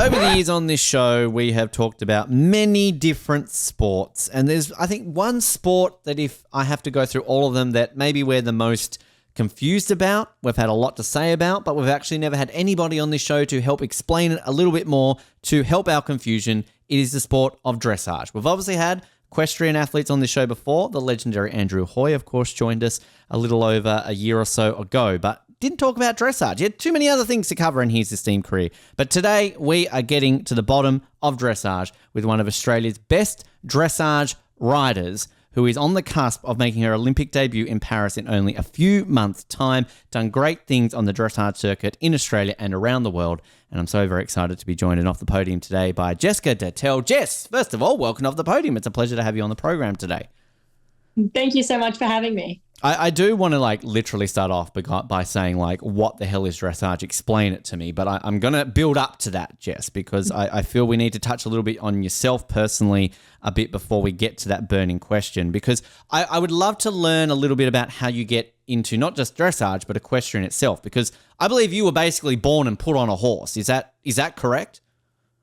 Over the years on this show, we have talked about many different sports. And there's, I think, one sport that if I have to go through all of them that maybe we're the most confused about, we've had a lot to say about, but we've actually never had anybody on this show to help explain it a little bit more to help our confusion. It is the sport of dressage. We've obviously had equestrian athletes on this show before. The legendary Andrew Hoy, of course, joined us a little over a year or so ago, but didn't talk about dressage. He had too many other things to cover in his esteemed career. But today we are getting to the bottom of dressage with one of Australia's best dressage riders, who is on the cusp of making her Olympic debut in Paris in only a few months' time, done great things on the dressage circuit in Australia and around the world. And I'm so very excited to be joined off the podium today by Jessica Dertell. Jess, first of all, welcome off the podium. It's a pleasure to have you on the program today. Thank you so much for having me. I do want to literally start off by saying what the hell is dressage? Explain it to me. But I'm going to build up to that, Jess, because I feel we need to touch a little bit on yourself personally a bit before we get to that burning question, because I would love to learn a little bit about how you get into not just dressage, but equestrian itself, because I believe you were basically born and put on a horse. Is that correct?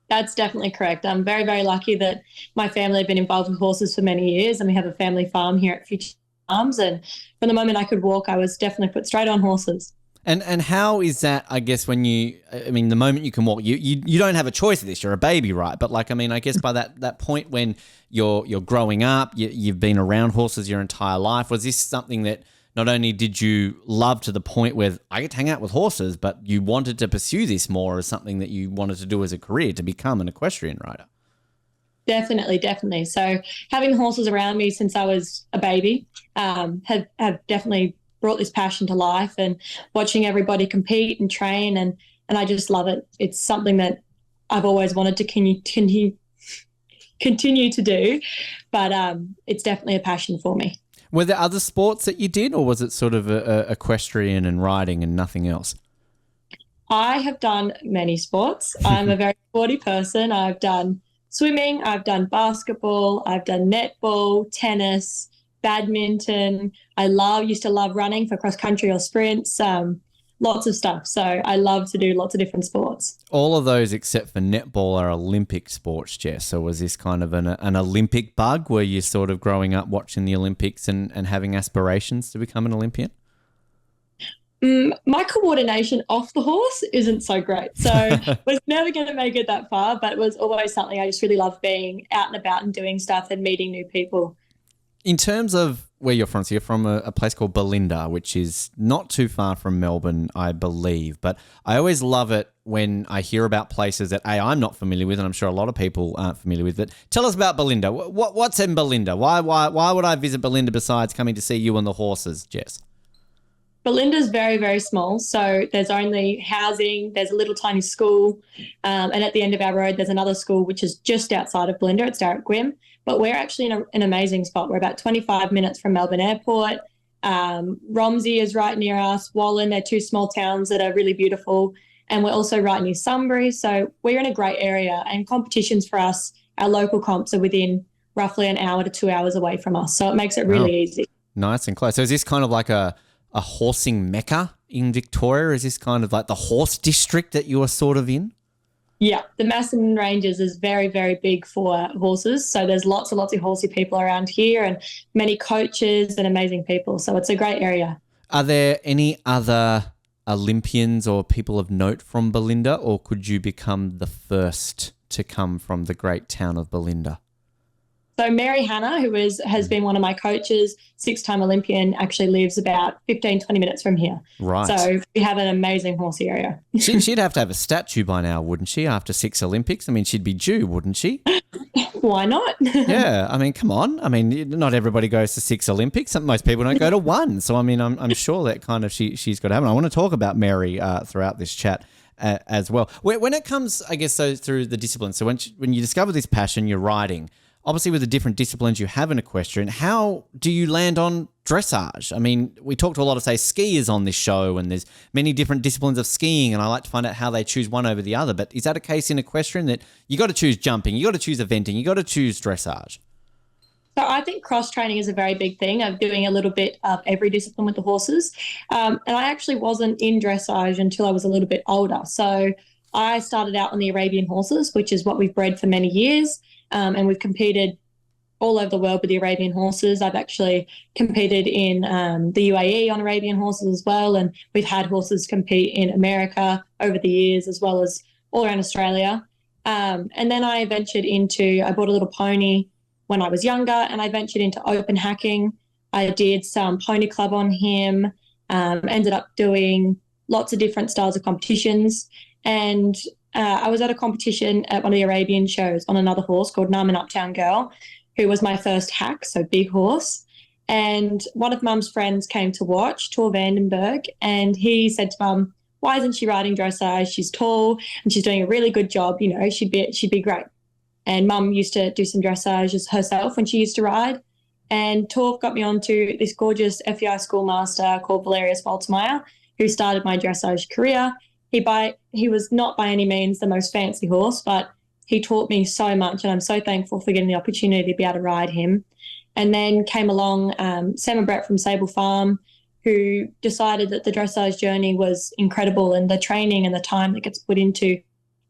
That's definitely correct. I'm very, very lucky that my family have been involved with horses for many years, and we have a family farm here at Future Farms. And from the moment I could walk, I was definitely put straight on horses. And how is that, I guess, the moment you can walk, you don't have a choice of this, you're a baby, right? But I guess by that point when you're growing up, you've been around horses your entire life, was this something that not only did you love to the point where I get to hang out with horses, but you wanted to pursue this more as something that you wanted to do as a career, to become an equestrian rider? Definitely. So having horses around me since I was a baby have definitely brought this passion to life, and watching everybody compete and train, and I just love it. It's something that I've always wanted to continue to do, but it's definitely a passion for me. Were there other sports that you did, or was it sort of equestrian and riding and nothing else? I have done many sports. I'm a very sporty person. I've done swimming, I've done basketball, I've done netball, tennis, badminton. Used to love running for cross country or sprints, lots of stuff. So I love to do lots of different sports. All of those except for netball are Olympic sports, Jess. So was this kind of an Olympic bug? Were you sort of growing up watching the Olympics and having aspirations to become an Olympian? My coordination off the horse isn't so great. So was never going to make it that far, but it was always something I just really loved, being out and about and doing stuff and meeting new people. In terms of where you're from, so you're from a place called Belinda, which is not too far from Melbourne, I believe. But I always love it when I hear about places that I'm not familiar with, and I'm sure a lot of people aren't familiar with. But tell us about Belinda. What's in Belinda? Why would I visit Belinda besides coming to see you and the horses, Jess? Belinda's very, very small. So there's only housing, there's a little tiny school, and at the end of our road, there's another school which is just outside of Belinda. It's Darrett Gwym. But we're actually in an amazing spot. We're about 25 minutes from Melbourne Airport. Romsey is right near us. Wallen, they're two small towns that are really beautiful. And we're also right near Sunbury. So we're in a great area. And competitions for us, our local comps are within roughly an hour to 2 hours away from us. So it makes it really easy. Nice and close. So is this kind of like a horsing Mecca in Victoria? Is this kind of like the horse district that you are sort of in? Yeah, the Macedon Ranges is very, very big for horses. So there's lots and lots of horsey people around here, and many coaches and amazing people. So it's a great area. Are there any other Olympians or people of note from Belinda, or could you become the first to come from the great town of Belinda? So Mary Hannah, who has been one of my coaches, 6-time Olympian, actually lives about 15, 20 minutes from here. Right. So we have an amazing horsey area. She'd have to have a statue by now, wouldn't she, after 6 Olympics? I mean, she'd be due, wouldn't she? Why not? Yeah. I mean, come on. I mean, not everybody goes to 6 Olympics. Most people don't go to 1. So, I mean, I'm sure that kind of she's got to have it. I want to talk about Mary throughout this chat as well. When it comes, I guess, so through the disciplines, so when you discover this passion, you're riding, obviously with the different disciplines you have in equestrian, how do you land on dressage? I mean, we talk to a lot of, say, skiers on this show, and there's many different disciplines of skiing, and I like to find out how they choose one over the other. But is that a case in equestrian that you got to choose jumping, you got to choose eventing, you got to choose dressage? So I think cross-training is a very big thing of doing a little bit of every discipline with the horses. And I actually wasn't in dressage until I was a little bit older. So I started out on the Arabian horses, which is what we've bred for many years, and we've competed all over the world with the Arabian horses. I've actually competed in the UAE on Arabian horses as well, and we've had horses compete in America over the years as well as all around Australia. And then I bought a little pony when I was younger, and I ventured into open hacking. I did some pony club on him, ended up doing lots of different styles of competitions. And I was at a competition at one of the Arabian shows on another horse called Naman Uptown Girl, who was my first hack, so big horse. And one of Mum's friends came to watch, Tor Vandenberg, and he said to Mum, why isn't she riding dressage? She's tall and she's doing a really good job. You know, she'd be great. And Mum used to do some dressage herself when she used to ride. And Tor got me onto this gorgeous FEI schoolmaster called Valerius Baltimore, who started my dressage career. He was not by any means the most fancy horse, but he taught me so much, and I'm so thankful for getting the opportunity to be able to ride him. And then came along Sam and Brett from Sable Farm, who decided that the dressage journey was incredible, and the training and the time that gets put into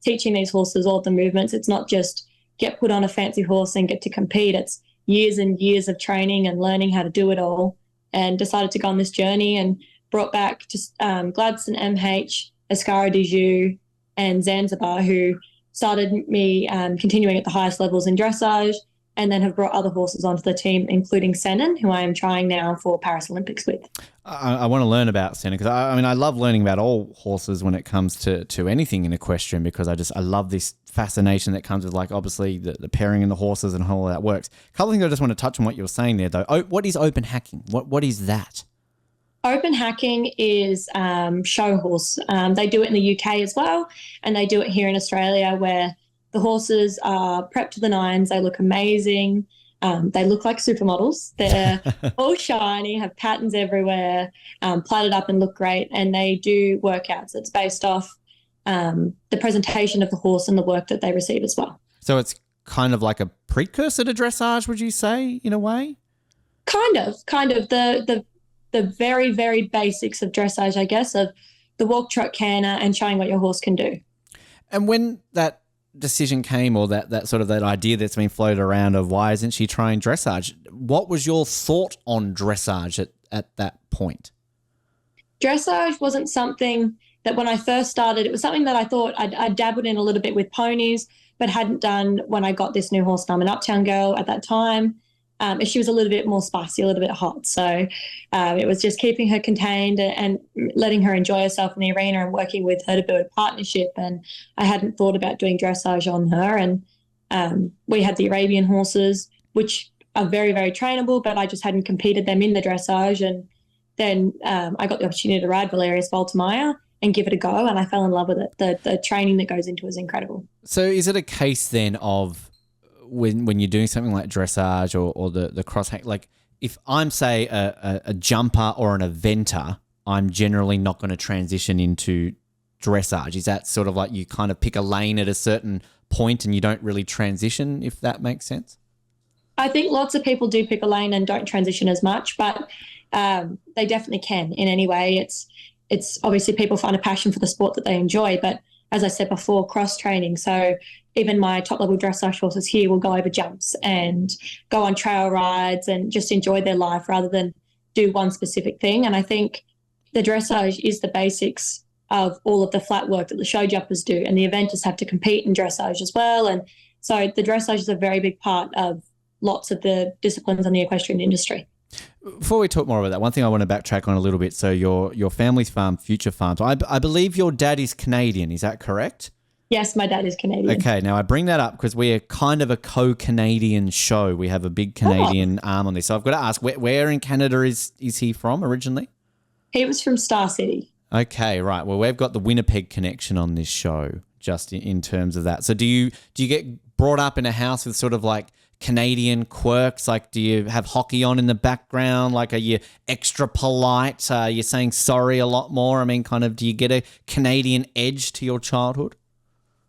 teaching these horses all the movements. It's not just get put on a fancy horse and get to compete. It's years and years of training and learning how to do it all, and decided to go on this journey and brought back just Gladstone MH, Ascara Dijou, and Zanzibar, who started me continuing at the highest levels in dressage, and then have brought other horses onto the team, including Senan, who I am trying now for Paris Olympics with. I want to learn about Senan because I love learning about all horses when it comes to anything in equestrian, because I love this fascination that comes with, like, obviously the pairing in the horses and how all that works. A couple of things I just want to touch on what you were saying there, though. What is open hacking? What is that? Open hacking is show horse. They do it in the UK as well, and they do it here in Australia, where the horses are prepped to the nines. They look amazing. They look like supermodels. They're all shiny, have patterns everywhere, plaited up and look great, and they do workouts. It's based off the presentation of the horse and the work that they receive as well. So it's kind of like a precursor to dressage, would you say, in a way? Kind of. The very, very basics of dressage, I guess, of the walk, trot, canter, and showing what your horse can do. And when that decision came, or that sort of that idea that's been floated around of why isn't she trying dressage, what was your thought on dressage at that point? Dressage wasn't something that when I first started, it was something that I thought I dabbled in a little bit with ponies, but hadn't done when I got this new horse, an Uptown Girl, at that time. She was a little bit more spicy, a little bit hot. So it was just keeping her contained and letting her enjoy herself in the arena and working with her to build a partnership. And I hadn't thought about doing dressage on her. And we had the Arabian horses, which are very, very trainable, but I just hadn't competed them in the dressage. And then I got the opportunity to ride Valerius Baltimore and give it a go, and I fell in love with it. The training that goes into it is incredible. So is it a case then of when you're doing something like dressage or the cross hack, like if I'm, say, a jumper or an eventer, I'm generally not going to transition into dressage? Is that sort of like you kind of pick a lane at a certain point and you don't really transition, if that makes sense? I think lots of people do pick a lane and don't transition as much, but they definitely can in any way. It's obviously people find a passion for the sport that they enjoy, but as I said before, cross-training. So even my top-level dressage horses here will go over jumps and go on trail rides and just enjoy their life rather than do one specific thing. And I think the dressage is the basics of all of the flat work that the show jumpers do, and the eventers have to compete in dressage as well. And so the dressage is a very big part of lots of the disciplines in the equestrian industry. Before we talk more about that, one thing I want to backtrack on a little bit. So your family's farm, Future Farms, I believe your dad is Canadian. Is that correct? Yes, my dad is Canadian. Okay, now I bring that up because we're kind of a co-Canadian show. We have a big Canadian arm on this. So I've got to ask, where in Canada is he from originally? He was from Star City. Okay, right. Well, we've got the Winnipeg connection on this show, just in terms of that. So do you get brought up in a house with sort of like Canadian quirks? Like, do you have hockey on in the background? Like, are you extra polite? Are you saying sorry a lot more? I mean, kind of, do you get a Canadian edge to your childhood?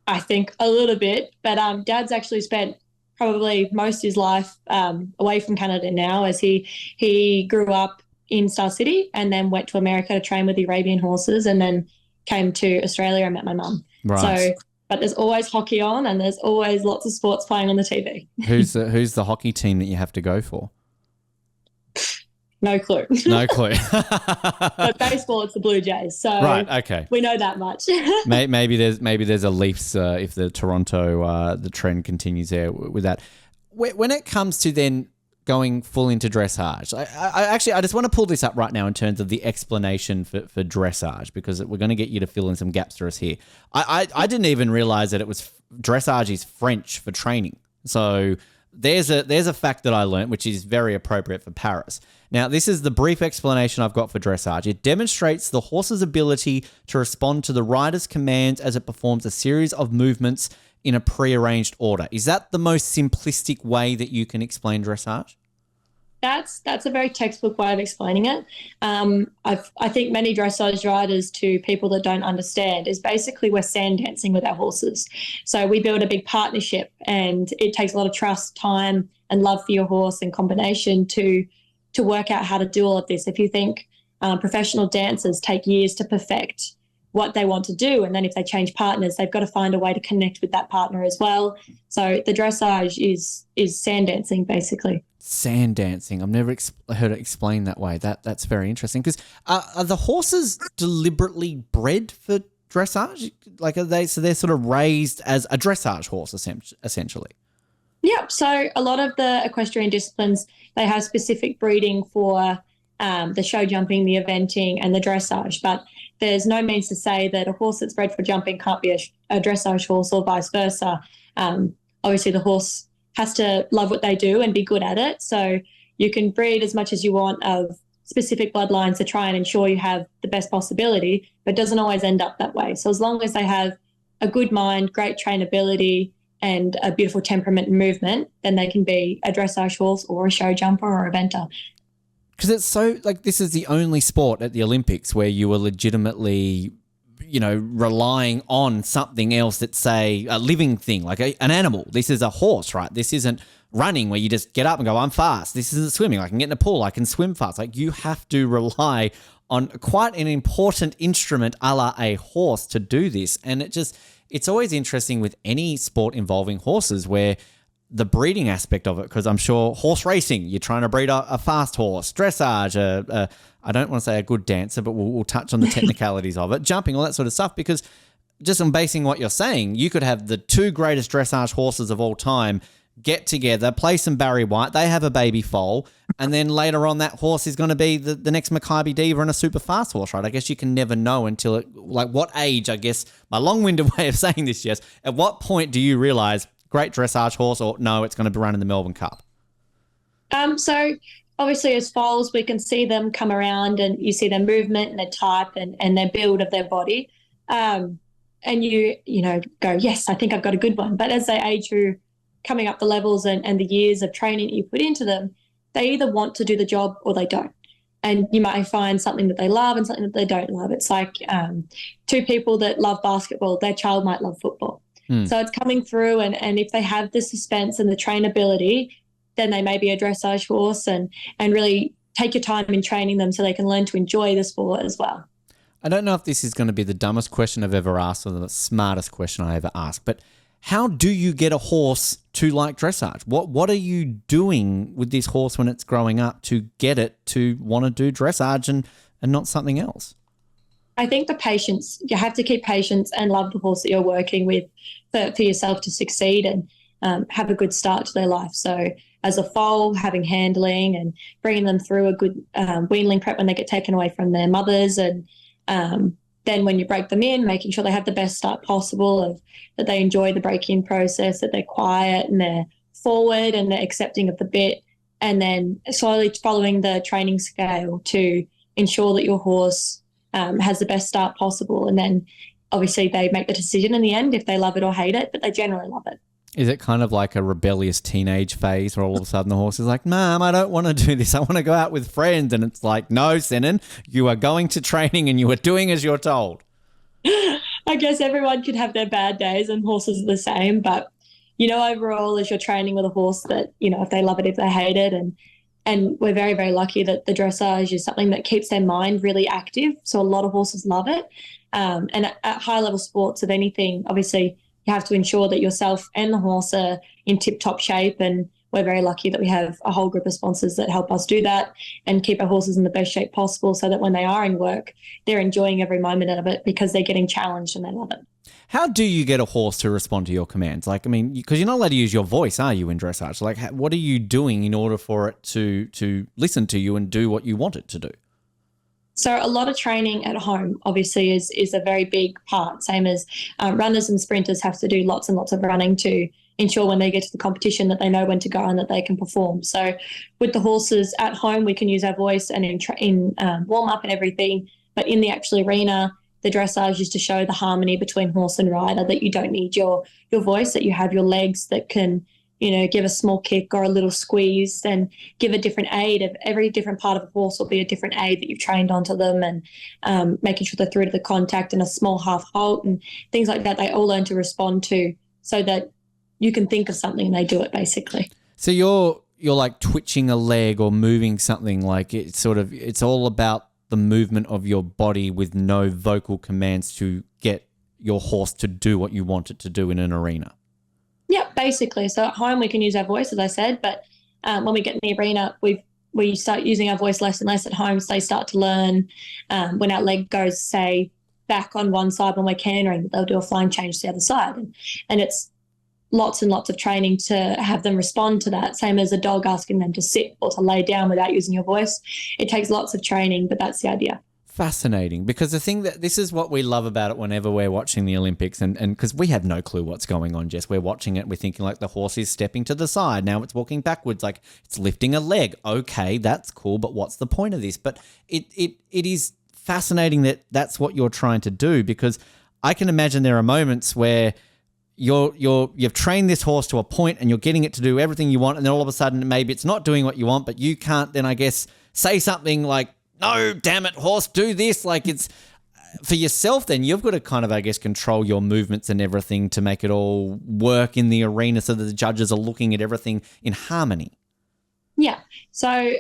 I think a little bit, but Dad's actually spent probably most of his life away from Canada now, as he grew up in Star City and then went to America to train with the Arabian horses, and then came to Australia and met my mum. Right. So, but there's always hockey on, and there's always lots of sports playing on the TV. Who's the hockey team that you have to go for? No clue. No clue. But baseball, it's the Blue Jays. So right. Okay. we know that much. Maybe there's a Leafs if the Toronto the trend continues there with that. When it comes to then going full into dressage, I just want to pull this up right now in terms of the explanation for dressage, because we're going to get you to fill in some gaps for us here. I didn't even realize that it was dressage is French for training. So there's a fact that I learned, which is very appropriate for Paris. Now, this is the brief explanation I've got for dressage. It demonstrates the horse's ability to respond to the rider's commands as it performs a series of movements in a prearranged order. Is that the most simplistic way that you can explain dressage? That's a very textbook way of explaining it. I think many dressage riders, to people that don't understand, is basically we're sand dancing with our horses. So we build a big partnership, and it takes a lot of trust, time, and love for your horse and combination to work out how to do all of this. If you think professional dancers take years to perfect what they want to do, and then if they change partners, they've got to find a way to connect with that partner as well. So the dressage is sand dancing, basically. Sand dancing. I've never heard it explained that way. That's very interesting. Because are the horses deliberately bred for dressage? Like, they're sort of raised as a dressage horse, essentially? Yep. So a lot of the equestrian disciplines, they have specific breeding for the show jumping, the eventing, and the dressage. But there's no means to say that a horse that's bred for jumping can't be a dressage horse, or vice versa. Obviously, the horse has to love what they do and be good at it. So you can breed as much as you want of specific bloodlines to try and ensure you have the best possibility, but it doesn't always end up that way. So as long as they have a good mind, great trainability, and a beautiful temperament and movement, then they can be a dressage horse or a show jumper or a eventer. Because it's so, like, this is the only sport at the Olympics where you are legitimately, relying on something else that's, say, a living thing, like an animal. This is a horse, right? This isn't running where you just get up and go, I'm fast. This isn't swimming. I can get in a pool. I can swim fast. Like, you have to rely on quite an important instrument a la a horse to do this. And it's always interesting with any sport involving horses where the breeding aspect of it, because I'm sure horse racing, you're trying to breed a fast horse, dressage, I don't want to say a good dancer, but we'll touch on the technicalities of it, jumping, all that sort of stuff, because just on basing what you're saying, you could have the two greatest dressage horses of all time get together, play some Barry White, they have a baby foal, and then later on that horse is going to be the next Maccabi Diva and a super fast horse, right? I guess you can never know until what age, I guess, my long-winded way of saying this, Jess, at what point do you realize great dressage horse, or no, it's going to be run in the Melbourne Cup? So obviously as foals, we can see them come around and you see their movement and their type and their build of their body. And you go, yes, I think I've got a good one. But as they age through coming up the levels and the years of training that you put into them, they either want to do the job or they don't. And you might find something that they love and something that they don't love. It's like two people that love basketball, their child might love football. So it's coming through, and if they have the suspense and the trainability, then they may be a dressage horse, and really take your time in training them so they can learn to enjoy the sport as well. I don't know if this is going to be the dumbest question I've ever asked or the smartest question I ever asked, but how do you get a horse to like dressage? What are you doing with this horse when it's growing up to get it to want to do dressage and not something else? I think the patience, you have to keep patience and love the horse that you're working with for yourself to succeed and have a good start to their life. So as a foal, having handling and bringing them through a good weanling prep when they get taken away from their mothers, and then when you break them in, making sure they have the best start possible, that they enjoy the break-in process, that they're quiet and they're forward and they're accepting of the bit, and then slowly following the training scale to ensure that your horse has the best start possible. And then obviously they make the decision in the end if they love it or hate it, but they generally love it. Is it kind of like a rebellious teenage phase where all of a sudden the horse is like, Mom, I don't want to do this. I want to go out with friends. And it's like, no, Senan, you are going to training and you are doing as you're told. I guess everyone could have their bad days and horses are the same. But, overall, as you're training with a horse that, if they love it, if they hate it, and we're very, very lucky that the dressage is something that keeps their mind really active. So a lot of horses love it. And at high level sports of anything, obviously you have to ensure that yourself and the horse are in tip-top shape, and we're very lucky that we have a whole group of sponsors that help us do that and keep our horses in the best shape possible, so that when they are in work, they're enjoying every moment of it because they're getting challenged and they love it. How do you get a horse to respond to your commands? Like, I mean, because you're not allowed to use your voice, are you, in dressage? Like, what are you doing in order for it to listen to you and do what you want it to do? So a lot of training at home, obviously, is a very big part, same as runners and sprinters have to do lots and lots of running to ensure when they get to the competition that they know when to go and that they can perform. So with the horses at home, we can use our voice and in warm-up and everything, but in the actual arena, the dressage is to show the harmony between horse and rider, that you don't need your voice, that you have your legs that can, give a small kick or a little squeeze and give a different aid. Of every different part of a horse will be a different aid that you've trained onto them, and making sure they're through to the contact and a small half halt and things like that. They all learn to respond to, so that you can think of something and they do it basically. So you're like twitching a leg or moving something, like it's all about the movement of your body with no vocal commands to get your horse to do what you want it to do in an arena. Yeah, basically. So at home we can use our voice, as I said, but when we get in the arena, we start using our voice less and less at home. So they start to learn when our leg goes, say, back on one side when we're cantering, they'll do a flying change to the other side. And it's lots and lots of training to have them respond to that, same as a dog asking them to sit or to lay down without using your voice. It takes lots of training, but that's the idea. Fascinating, because the thing that this is what we love about it whenever we're watching the Olympics, and because we have no clue what's going on, Jess. We're watching it, we're thinking like the horse is stepping to the side, now it's walking backwards, like it's lifting a leg. Okay, that's cool, but what's the point of this? But it is fascinating that that's what you're trying to do, because I can imagine there are moments where you've trained this horse to a point and you're getting it to do everything you want, and then all of a sudden maybe it's not doing what you want, but you can't then, I guess, say something like, no, damn it, horse, do this. Like, it's for yourself then you've got to kind of, I guess, control your movements and everything to make it all work in the arena so that the judges are looking at everything in harmony. Yeah. So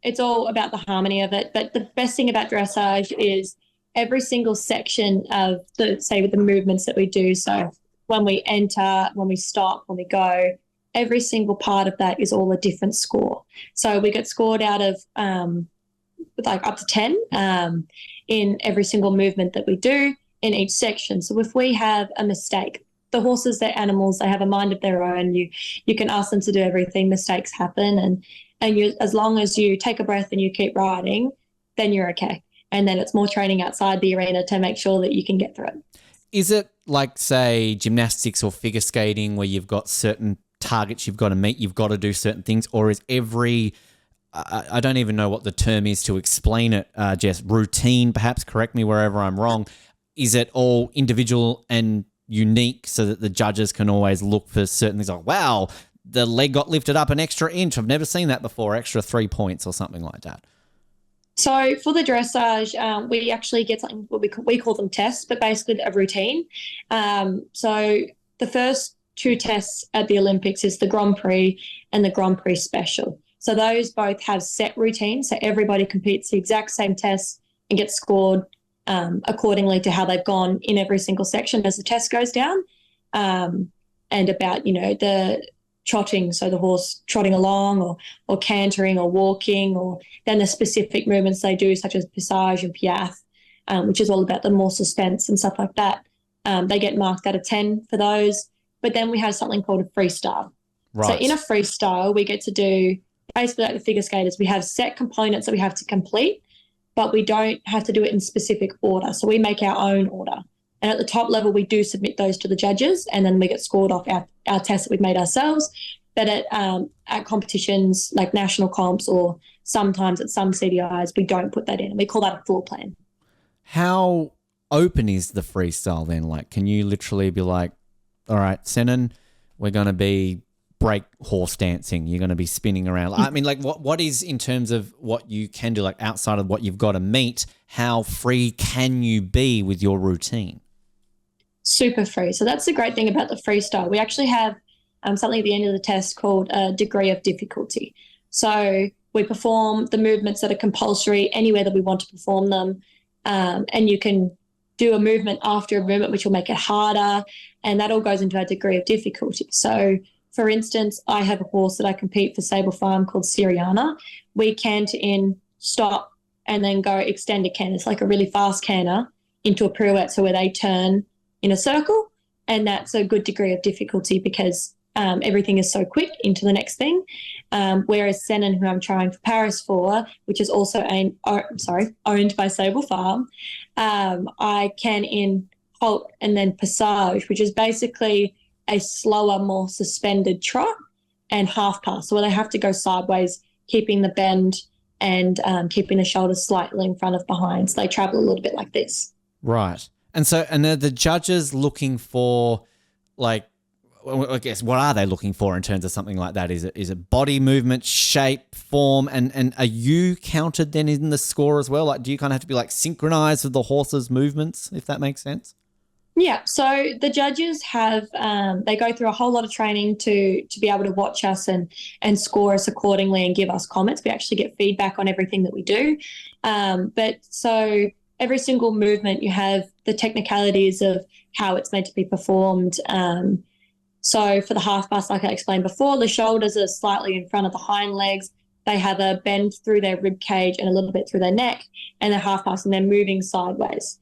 it's all about the harmony of it. But the best thing about dressage is every single section of with the movements that we do. So when we enter, when we stop, when we go, every single part of that is all a different score. So we get scored out of like up to 10 in every single movement that we do in each section. So if we have a mistake, the horses, they're animals, they have a mind of their own. You can ask them to do everything. Mistakes happen, and you, as long as you take a breath and you keep riding, then you're okay. And then it's more training outside the arena to make sure that you can get through it. Is it like, say, gymnastics or figure skating where you've got certain targets you've got to meet, you've got to do certain things, or is every I don't even know what the term is to explain it, Jess, routine, perhaps, correct me wherever I'm wrong. Is it all individual and unique so that the judges can always look for certain things like, wow, the leg got lifted up an extra inch. I've never seen that before, extra 3 points or something like that. So for the dressage, we actually get something, we call them tests, but basically a routine. So the first two tests at the Olympics is the Grand Prix and the Grand Prix Special. So those both have set routines. So everybody competes the exact same tests and gets scored accordingly to how they've gone in every single section as the test goes down. And about, the trotting, so the horse trotting along or cantering or walking, or then the specific movements they do, such as passage and piaffe, which is all about the more suspense and stuff like that. They get marked out of 10 for those. But then we have something called a freestyle. Right. So in a freestyle, we get to do basically like the figure skaters. We have set components that we have to complete, but we don't have to do it in specific order. So we make our own order. And at the top level, we do submit those to the judges, and then we get scored off our tests that we've made ourselves. But at competitions like national comps or sometimes at some CDIs, we don't put that in. We call that a floor plan. How open is the freestyle then? Like, can you literally be like, all right, Senan, we're going to be break horse dancing. You're going to be spinning around. I mean, like, what is, in terms of what you can do, like outside of what you've got to meet, how free can you be with your routine? Super free. So that's the great thing about the freestyle. We actually have something at the end of the test called a degree of difficulty. So we perform the movements that are compulsory anywhere that we want to perform them. And you can do a movement after a movement, which will make it harder. And that all goes into a degree of difficulty. So, for instance, I have a horse that I compete for Sable Farm called Syriana. We canter in, stop, and then go extend a canter. It's like a really fast canter into a pirouette, so where they turn in a circle, and that's a good degree of difficulty because everything is so quick into the next thing. Whereas Senan, who I'm trying for Paris for, which is also owned by Sable Farm, I can in halt and then passage, which is basically a slower, more suspended trot and half pass, so where they have to go sideways, keeping the bend and keeping the shoulders slightly in front of behind. So they travel a little bit like this. Right. And so, and are the judges looking for, like, I guess, what are they looking for in terms of something like that? Is it body movement, shape, form, and are you counted then in the score as well? Like, do you kind of have to be like synchronized with the horse's movements, if that makes sense? Yeah, so the judges have they go through a whole lot of training to be able to watch us and score us accordingly and give us comments. We actually get feedback on everything that we do. But so every single movement, you have the technicalities of how it's meant to be performed. So for the half pass, like I explained before, the shoulders are slightly in front of the hind legs. They have a bend through their rib cage and a little bit through their neck, and they're half pass and they're moving sideways.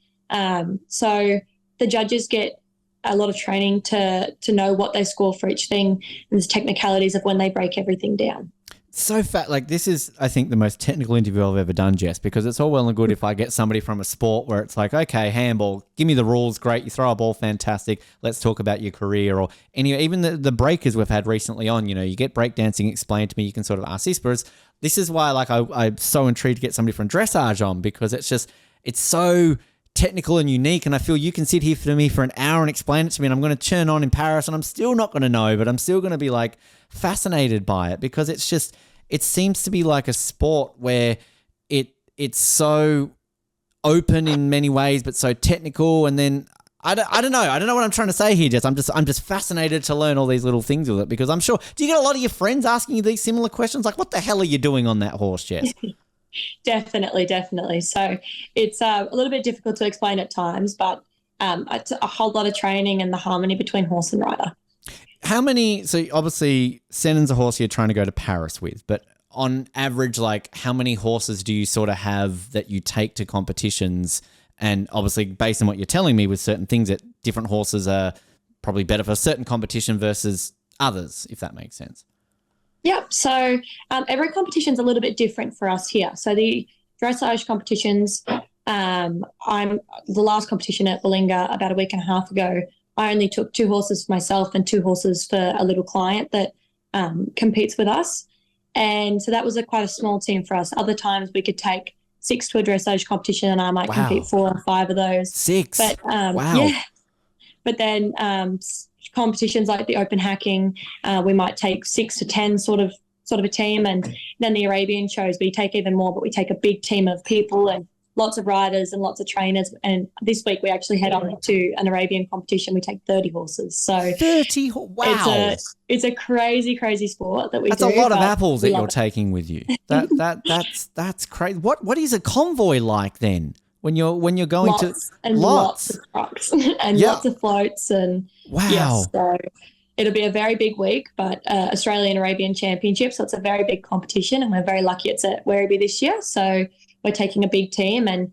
So the judges get a lot of training to know what they score for each thing and the technicalities of when they break everything down. So fat, like this is, I think, the most technical interview I've ever done, Jess, because it's all well and good if I get somebody from a sport where it's like, okay, handball, give me the rules, great, you throw a ball, fantastic, let's talk about your career, or even the breakers we've had recently on, you get breakdancing explained to me, you can sort of ask this, but this is why like I'm so intrigued to get somebody from dressage on, because it's so technical and unique, and I feel you can sit here for me for an hour and explain it to me, and I'm going to turn on in Paris and I'm still not going to know, but I'm still going to be like fascinated by it, because it seems to be like a sport where it's so open in many ways but so technical, and then I don't know what I'm trying to say here, Jess. I'm just fascinated to learn all these little things with it, because I'm sure, do you get a lot of your friends asking you these similar questions, like what the hell are you doing on that horse, Jess? Definitely. So it's a little bit difficult to explain at times, but it's a whole lot of training and the harmony between horse and rider. So obviously Senan's a horse you're trying to go to Paris with, but on average, like how many horses do you sort of have that you take to competitions? And obviously based on what you're telling me with certain things, that different horses are probably better for a certain competition versus others, if that makes sense. Yep. So every competition's a little bit different for us here. So the dressage competitions, I'm the last competition at Berlinga about a week and a half ago, I only took 2 horses for myself and 2 horses for a little client that competes with us. And so that was quite a small team for us. Other times we could take 6 to a dressage competition and I might compete 4 or 5 of those. 6? But, wow. Yeah. But then competitions like the open hacking, we might take 6 to 10 sort of a team, and then the Arabian shows we take even more, but we take a big team of people and lots of riders and lots of trainers. And this week we actually head on to an Arabian competition. We take 30 horses. So 30, wow. It's a crazy sport that we do. That's a lot of apples that you're taking with you. That's crazy. What is a convoy like then? When you're going lots of trucks and lots of floats, and wow. Yes, so it'll be a very big week, but Australian Arabian Championship, so it's a very big competition, and we're very lucky it's at Werribee this year. So we're taking a big team, and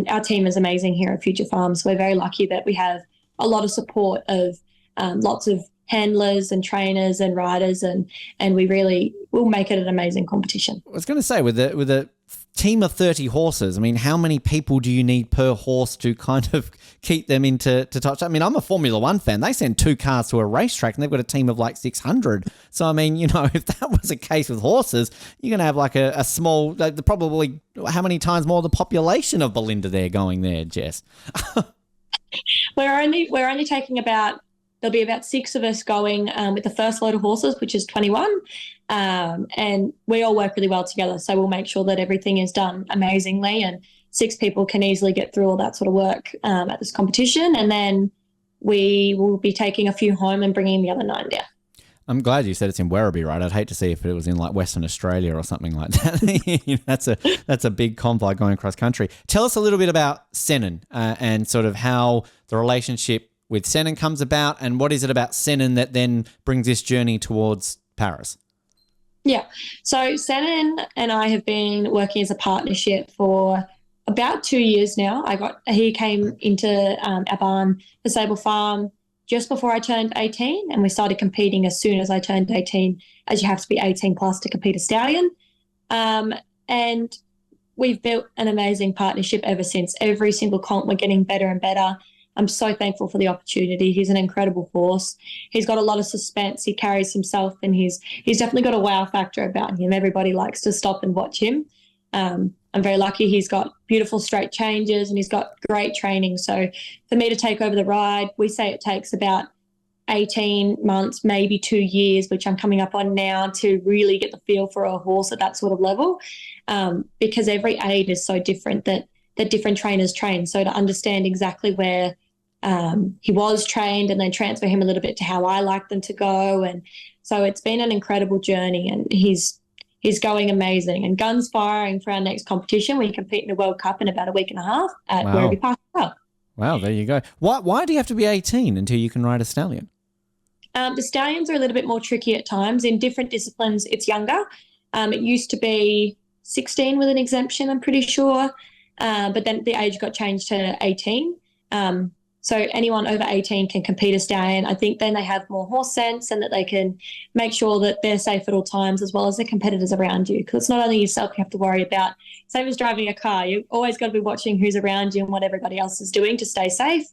our team is amazing here at Future Farms. We're very lucky that we have a lot of support of lots of handlers and trainers and riders, and we really will make it an amazing competition. I was going to say, with a team of 30 horses, I mean, how many people do you need per horse to kind of keep them into touch? I mean, I'm a Formula One fan. They send 2 cars to a racetrack and they've got a team of like 600. So, I mean, if that was a case with horses, you're going to have like a small, probably how many times more the population of Belinda there going there, Jess? We're only taking there'll be about 6 of us going with the first load of horses, which is 21. And we all work really well together. So we'll make sure that everything is done amazingly, and 6 people can easily get through all that sort of work at this competition. And then we will be taking a few home and bringing the other 9 down. I'm glad you said it's in Werribee, right? I'd hate to see if it was in like Western Australia or something like that. You know, that's a big convoy going across country. Tell us a little bit about Senan and sort of how the relationship with Senan comes about, and what is it about Senan that then brings this journey towards Paris? Yeah. So Senan and I have been working as a partnership for about 2 years now. He came into our barn, the Sable Farm, just before I turned 18, and we started competing as soon as I turned 18, as you have to be 18 plus to compete a stallion. And we've built an amazing partnership ever since. Every single comp, we're getting better and better. I'm so thankful for the opportunity. He's an incredible horse. He's got a lot of suspense. He carries himself, and he's definitely got a wow factor about him. Everybody likes to stop and watch him. I'm very lucky. He's got beautiful straight changes, and he's got great training. So for me to take over the ride, we say it takes about 18 months, maybe 2 years, which I'm coming up on now, to really get the feel for a horse at that sort of level, because every aid is so different that different trainers train. So to understand exactly where he was trained and then transfer him a little bit to how I like them to go. And so it's been an incredible journey, and he's going amazing, and guns firing for our next competition. We compete in the World Cup in about a week and a half at Werribee Park. Wow, there you go. Why do you have to be 18 until you can ride a stallion? The stallions are a little bit more tricky at times. In different disciplines, it's younger. It used to be 16 with an exemption, I'm pretty sure, but then the age got changed to 18. So anyone over 18 can compete a stallion. I think then they have more horse sense, and that they can make sure that they're safe at all times, as well as the competitors around you. Because it's not only yourself you have to worry about. Same as driving a car. You've always got to be watching who's around you and what everybody else is doing to stay safe.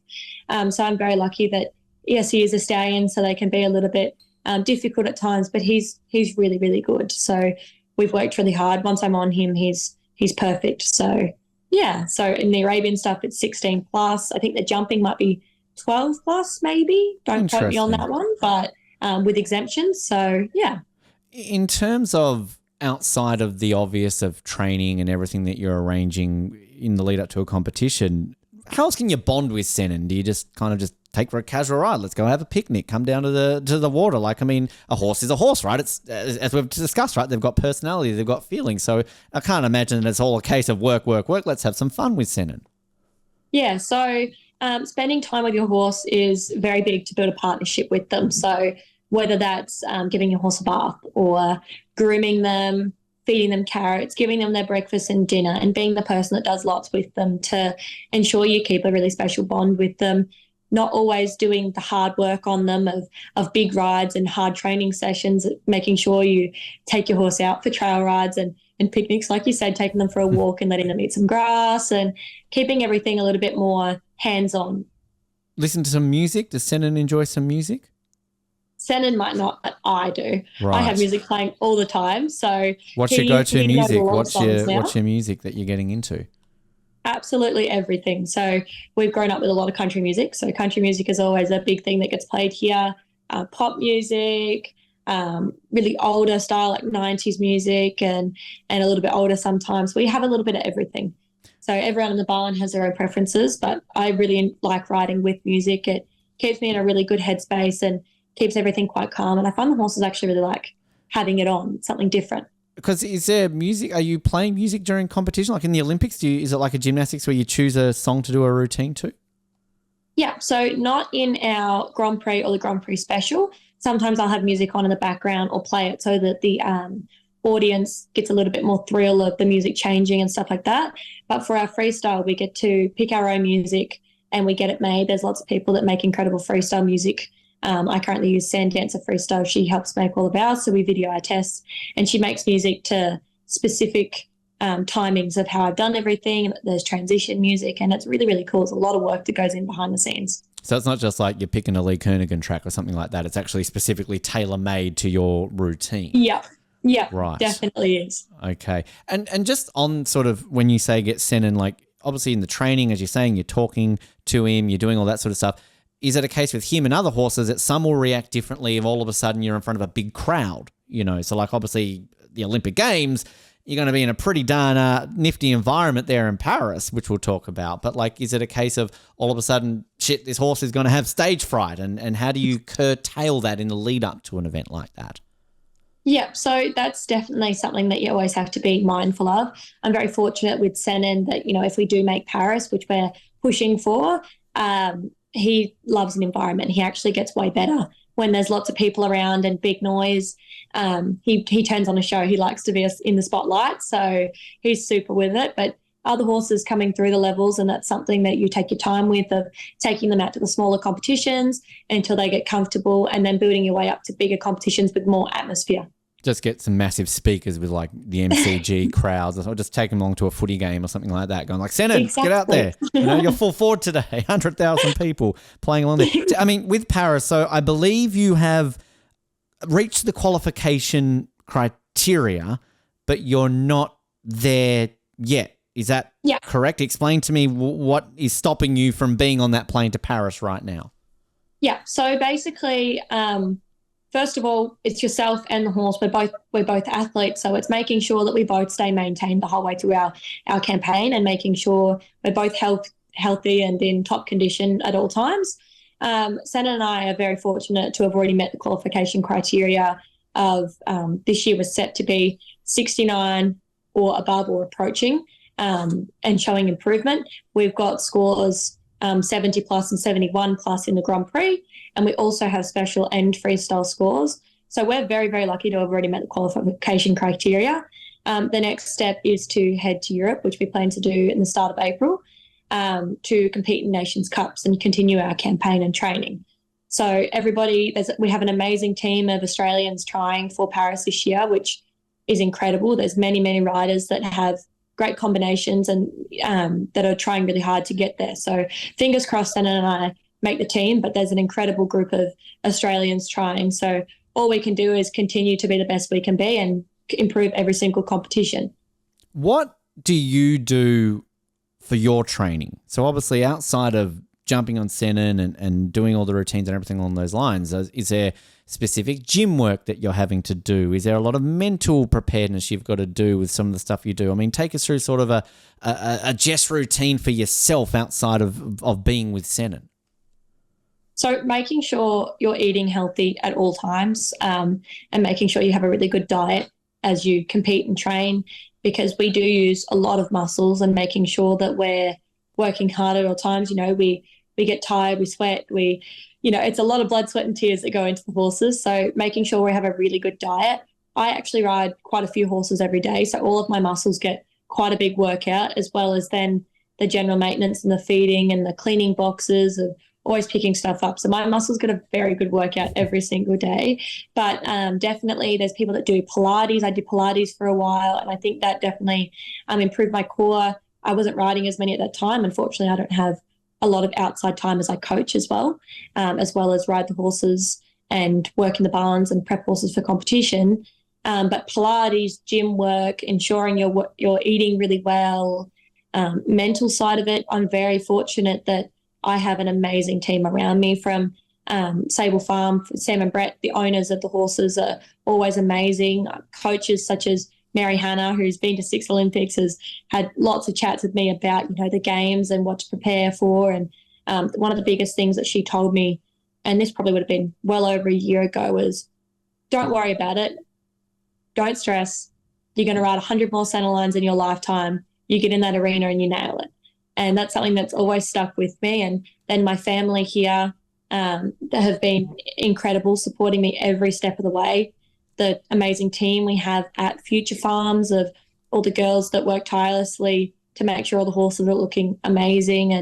So I'm very lucky that, yes, he is a stallion, so they can be a little bit difficult at times, but he's really, really good. So we've worked really hard. Once I'm on him, he's perfect. So yeah, so in the Arabian stuff, it's 16 plus. I think the jumping might be 12 plus, maybe. Don't quote me on that one, but with exemptions. So yeah. In terms of outside of the obvious of training and everything that you're arranging in the lead up to a competition, how else can you bond with Senan? Do you just kind of just take for a casual ride? Let's go have a picnic, come down to the water. Like, I mean, a horse is a horse, right? It's, as we've discussed, right? They've got personality, they've got feelings. So I can't imagine that it's all a case of work. Let's have some fun with Senan. Yeah, so spending time with your horse is very big to build a partnership with them. So whether that's giving your horse a bath or grooming them, feeding them carrots, giving them their breakfast and dinner, and being the person that does lots with them to ensure you keep a really special bond with them. Not always doing the hard work on them of big rides and hard training sessions, making sure you take your horse out for trail rides and picnics, like you said, taking them for a walk and letting them eat some grass, and keeping everything a little bit more hands-on. Listen to some music. Does Senan enjoy some music? Senan might not, but I do. Right. I have music playing all the time. So what's your go-to music? What's your music that you're getting into? Absolutely everything. So we've grown up with a lot of country music. So country music is always a big thing that gets played here. Pop music, really older style like 90s music, and a little bit older sometimes. We have a little bit of everything. So everyone in the barn has their own preferences, but I really like riding with music. It keeps me in a really good headspace and keeps everything quite calm. And I find the horses actually really like having it on, something different. Because is there music? Are you playing music during competition? Like in the Olympics, is it like a gymnastics where you choose a song to do a routine to? Yeah, so not in our Grand Prix or the Grand Prix special. Sometimes I'll have music on in the background or play it so that the audience gets a little bit more thrill of the music changing and stuff like that. But for our freestyle, we get to pick our own music and we get it made. There's lots of people that make incredible freestyle music. I currently use Sand Dancer Freestyle. She helps make all of ours, so we video our tests, and she makes music to specific timings of how I've done everything. There's transition music, and it's really, really cool. It's a lot of work that goes in behind the scenes. So it's not just like you're picking a Lee Kernaghan track or something like that. It's actually specifically tailor-made to your routine. Yeah, right. Definitely is. Okay. And just on sort of when you say get Senan, like obviously in the training, as you're saying, you're talking to him, you're doing all that sort of stuff. Is it a case with him and other horses that some will react differently if all of a sudden you're in front of a big crowd, you know? So like obviously the Olympic Games, you're going to be in a pretty darn nifty environment there in Paris, which we'll talk about. But like, is it a case of all of a sudden shit, this horse is going to have stage fright, and how do you curtail that in the lead up to an event like that? Yeah, so that's definitely something that you always have to be mindful of. I'm very fortunate with Senan that, if we do make Paris, which we're pushing for, he loves an environment. He actually gets way better when there's lots of people around and big noise. He turns on a show. He likes to be in the spotlight, so he's super with it. But other horses coming through the levels, and that's something that you take your time with, of taking them out to the smaller competitions until they get comfortable, and then building your way up to bigger competitions with more atmosphere. Just get some massive speakers with like the MCG crowds, or just take them along to a footy game or something like that, going like, Senan, Get out there. You're full forward today, 100,000 people playing along there. I mean, with Paris, so I believe you have reached the qualification criteria, but you're not there yet. Is that correct? Explain to me what is stopping you from being on that plane to Paris right now. Yeah. So basically, first of all, it's yourself and the horse. We're both athletes, so it's making sure that we both stay maintained the whole way through our campaign, and making sure we're both healthy and in top condition at all times. Senan and I are very fortunate to have already met the qualification criteria of this year was set to be 69 or above or approaching. And showing improvement. We've got scores 70 plus and 71 plus in the Grand Prix, and we also have special and freestyle scores. So we're very, very lucky to have already met the qualification criteria. The next step is to head to Europe, which we plan to do in the start of April, to compete in Nations Cups and continue our campaign and training. So we have an amazing team of Australians trying for Paris this year, which is incredible. There's many, many riders that have great combinations and that are trying really hard to get there. So fingers crossed Senan and I make the team, but there's an incredible group of Australians trying. So all we can do is continue to be the best we can be and improve every single competition. What do you do for your training? So obviously outside of jumping on Senan and doing all the routines and everything along those lines, is there specific gym work that you're having to do? Is there a lot of mental preparedness you've got to do with some of the stuff you do? I mean, take us through sort of a Jess routine for yourself outside of being with Senan. So making sure you're eating healthy at all times, and making sure you have a really good diet as you compete and train, because we do use a lot of muscles, and making sure that we're working hard at all times. We get tired, we sweat, it's a lot of blood, sweat and tears that go into the horses. So making sure we have a really good diet. I actually ride quite a few horses every day, so all of my muscles get quite a big workout, as well as then the general maintenance and the feeding and the cleaning boxes of always picking stuff up. So my muscles get a very good workout every single day. But definitely there's people that do Pilates. I did Pilates for a while, and I think that definitely improved my core. I wasn't riding as many at that time. Unfortunately, I don't have a lot of outside time as I coach as well as ride the horses and work in the barns and prep horses for competition. But Pilates, gym work, ensuring you're eating really well, mental side of it, I'm very fortunate that I have an amazing team around me from Sable Farm. Sam and Brett, the owners of the horses, are always amazing. Coaches such as Mary Hannah, who's been to 6 Olympics, has had lots of chats with me about, the games and what to prepare for. And one of the biggest things that she told me, and this probably would have been well over a year ago, was don't worry about it. Don't stress. You're going to ride 100 more center lines in your lifetime. You get in that arena and you nail it. And that's something that's always stuck with me. And then my family here that have been incredible, supporting me every step of the way. The amazing team we have at Future Farms, of all the girls that work tirelessly to make sure all the horses are looking amazing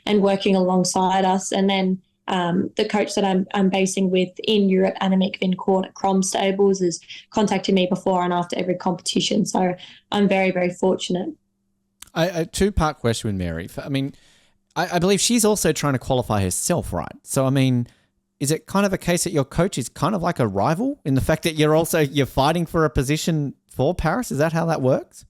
and working alongside us. And then the coach that I'm basing with in Europe, Annemiek Vincourt at Crom Stables, has contacted me before and after every competition. So I'm very, very fortunate. A two-part question with Mary. I mean, I believe she's also trying to qualify herself, right? So, I mean, is it kind of a case that your coach is kind of like a rival in the fact that you're fighting for a position for Paris? Is that how that works?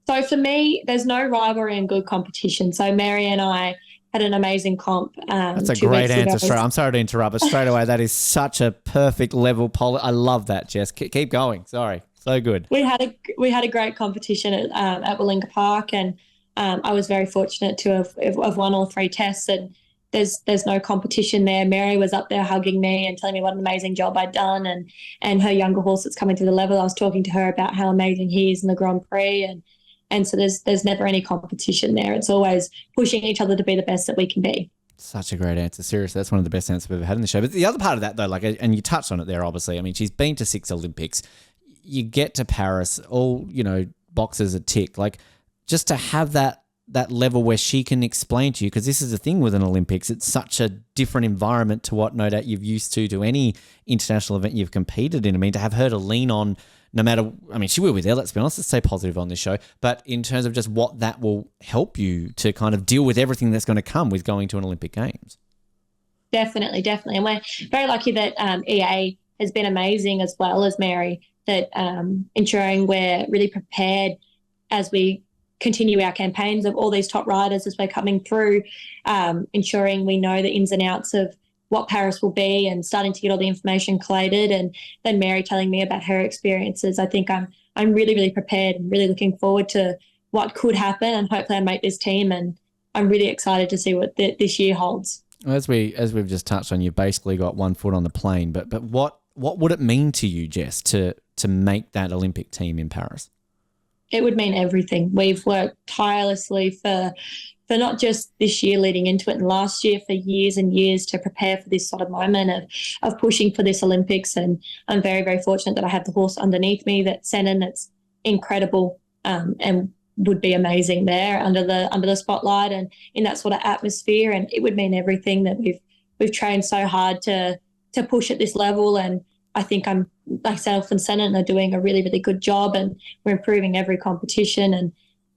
So for me, there's no rivalry in good competition. So Mary and I had an amazing comp. That's a great answer. I'm sorry to interrupt, but straight away, that is such a perfect level. I love that, Jess. Keep going. Sorry. So good. We had a great competition at Willinga Park, and I was very fortunate to have won all 3 tests. And there's no competition there. Mary was up there hugging me and telling me what an amazing job I'd done, and her younger horse that's coming through the level, I was talking to her about how amazing he is in the Grand Prix, and so there's never any competition there. It's always pushing each other to be the best that we can be. Such a great answer. Seriously, that's one of the best answers we've ever had in the show. But the other part of that, though, like, and you touched on it there, obviously. I mean, she's been to 6 Olympics. You get to Paris, all, boxes are ticked. Like, just to have that level where she can explain to you, because this is the thing with an Olympics, it's such a different environment to what no doubt you've used to any international event you've competed in. I mean, to have her to lean on, no matter, I mean, she will be there, let's be honest, let's stay positive on this show, but in terms of just what that will help you to kind of deal with everything that's going to come with going to an Olympic Games. Definitely. And we're very lucky that EA has been amazing, as well as Mary, that ensuring we're really prepared as we continue our campaigns of all these top riders as we're coming through, ensuring we know the ins and outs of what Paris will be and starting to get all the information collated, and then Mary telling me about her experiences. I think I'm really, really prepared and really looking forward to what could happen, and hopefully I make this team, and I'm really excited to see what this year holds. As we've just touched on, you've basically got one foot on the plane, but what would it mean to you, Jess, to make that Olympic team in Paris? It would mean everything. We've worked tirelessly for not just this year leading into it and last year, for years and years to prepare for this sort of moment of pushing for this Olympics. And I'm very, very fortunate that I have the horse underneath me, that Senan, that's incredible, and would be amazing there under the spotlight and in that sort of atmosphere. And it would mean everything, that we've trained so hard to push at this level. And I think myself and Senan are doing a really, really good job, and we're improving every competition. And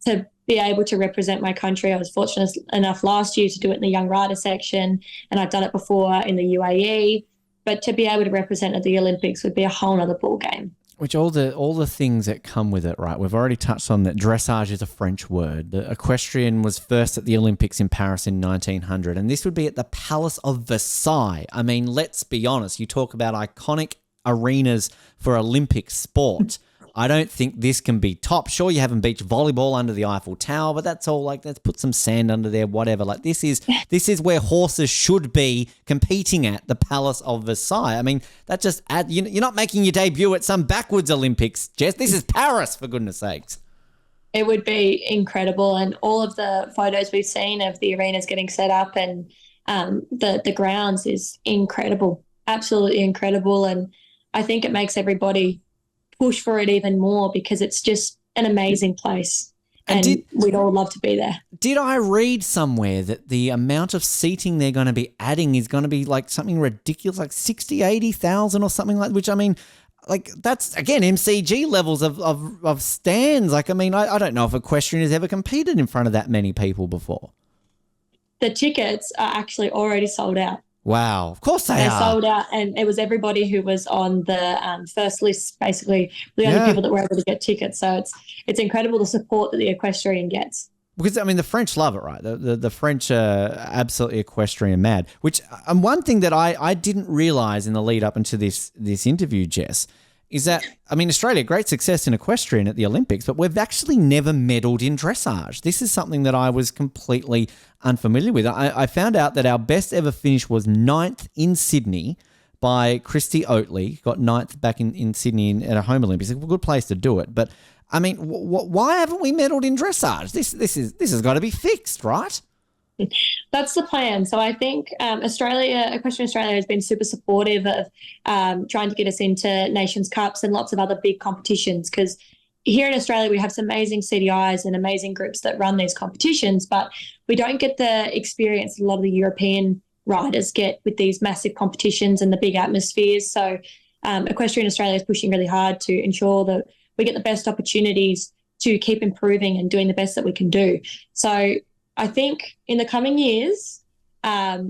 to be able to represent my country, I was fortunate enough last year to do it in the young rider section, and I've done it before in the UAE. But to be able to represent at the Olympics would be a whole other ball game. Which all the things that come with it, right? We've already touched on that dressage is a French word. The equestrian was first at the Olympics in Paris in 1900, and this would be at the Palace of Versailles. I mean, let's be honest. You talk about iconic arenas for Olympic sport. I don't think this can be topped. Sure, you have beach volleyball under the Eiffel Tower, but that's all, like, let's put some sand under there, whatever. Like, this is where horses should be competing at, the Palace of Versailles. I mean, that just you're not making your debut at some backwards Olympics, Jess. This is Paris, for goodness sakes. It would be incredible, and all of the photos we've seen of the arenas getting set up and the grounds is incredible, absolutely incredible. And I think it makes everybody push for it even more, because it's just an amazing place, and we'd all love to be there. Did I read somewhere that the amount of seating they're going to be adding is going to be like something ridiculous, like 60, 80,000 or something like, which, I mean, like, that's, again, MCG levels of stands. Like, I mean, I don't know if equestrian has ever competed in front of that many people before. The tickets are actually already sold out. Wow, of course they're sold out, and it was everybody who was on the first list, basically the only people that were able to get tickets. So it's incredible the support that the equestrian gets. Because, I mean, the French love it, right? The French are absolutely equestrian mad, which, one thing that I didn't realise in the lead up into this interview, Jess, is that, I mean, Australia, great success in equestrian at the Olympics, but we've actually never medalled in dressage. This is something that I was completely unfamiliar with. I found out that our best ever finish was 9th in Sydney by Christy Oatley, got 9th back in Sydney at a home Olympics. It's a good place to do it. But, I mean, why haven't we medalled in dressage? This has got to be fixed, right? That's the plan. So I think Equestrian Australia has been super supportive of trying to get us into Nations Cups and lots of other big competitions, because here in Australia we have some amazing CDIs and amazing groups that run these competitions, but we don't get the experience that a lot of the European riders get with these massive competitions and the big atmospheres. So Equestrian Australia is pushing really hard to ensure that we get the best opportunities to keep improving and doing the best that we can do. So I think in the coming years,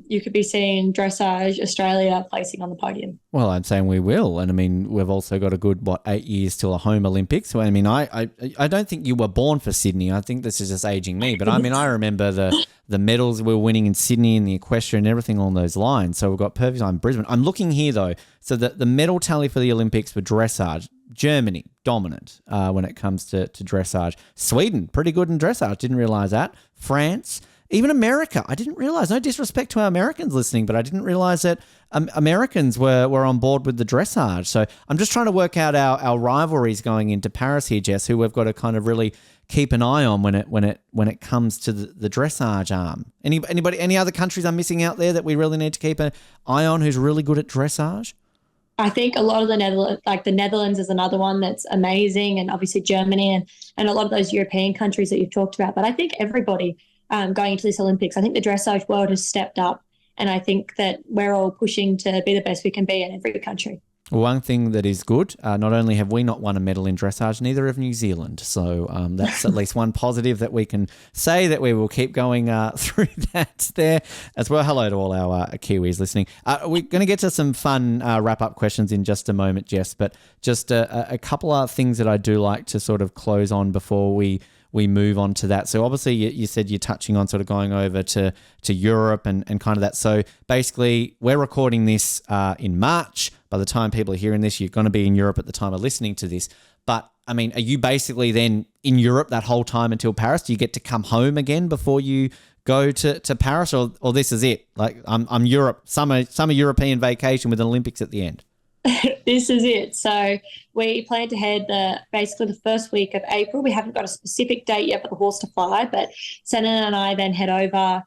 you could be seeing Dressage Australia placing on the podium. Well, I'm saying we will. And, I mean, we've also got a good, 8 years till a home Olympics. So, I mean, I don't think you were born for Sydney. I think this is just aging me. But, I mean, I remember the medals we were winning in Sydney and the equestrian and everything along those lines. So, we've got perfect time in Brisbane. I'm looking here, though. So, the medal tally for the Olympics for dressage, Germany, dominant when it comes to dressage. Sweden, pretty good in dressage. Didn't realise that. France, Even America. I didn't realize, no disrespect to our Americans listening, but I didn't realize that Americans were on board with the dressage. So I'm just trying to work out our rivalries going into Paris here, Jess, who we've got to kind of really keep an eye on when it comes to the dressage arm. Any other countries I'm missing out there that we really need to keep an eye on who's really good at dressage? I think a lot of the Netherlands is another one that's amazing, and obviously Germany and a lot of those European countries that you've talked about. But I think everybody going into this Olympics, I think the dressage world has stepped up, and I think that we're all pushing to be the best we can be in every country. One thing that is good, not only have we not won a medal in dressage, neither have New Zealand. So that's at least one positive that we can say that we will keep going through that there as well. Hello to all our Kiwis listening. We're going to get to some fun wrap-up questions in just a moment, Jess, but just a couple of things that I do like to sort of close on before we move on to that. So obviously you said you're touching on sort of going over to Europe and kind of that. So basically we're recording this in March. By the time people are hearing this, you're going to be in Europe at the time of listening to this. But I mean, are you basically then in Europe that whole time until Paris? Do you get to come home again before you go to Paris, or this is it? Like I'm Europe, summer European vacation with an Olympics at the end. This is it. So we plan to head basically the first week of April. We haven't got a specific date yet for the horse to fly, but Senan and I then head over.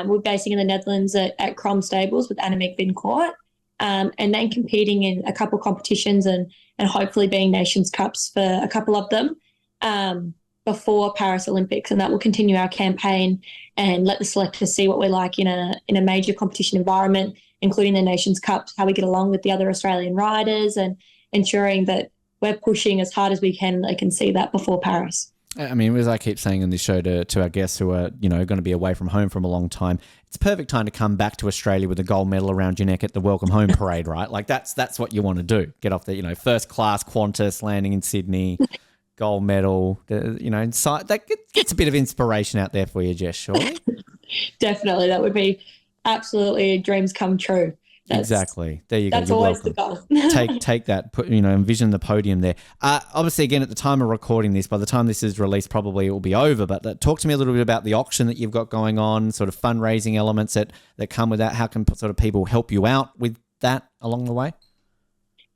We're basing in the Netherlands at Crom Stables with Annemiek Vincourt, and then competing in a couple competitions and hopefully being Nations Cups for a couple of them before Paris Olympics. And that will continue our campaign and let the selectors see what we're like in a major competition environment, including the Nations Cup, how we get along with the other Australian riders, and ensuring that we're pushing as hard as we can. They can see that before Paris. I mean, as I keep saying in this show to our guests who are, going to be away from home from a long time, it's a perfect time to come back to Australia with a gold medal around your neck at the welcome home parade, right? Like that's what you want to do. Get off the, first class Qantas landing in Sydney, gold medal, that gets a bit of inspiration out there for you, Jess, surely? Definitely. That would be absolutely dreams come true. Exactly. There you go. That's You're always welcome. the take goal. that, envision the podium there. Obviously, again, at the time of recording this, by the time this is released, probably it will be over, but talk to me a little bit about the auction that you've got going on, sort of fundraising elements that come with that. How can sort of people help you out with that along the way?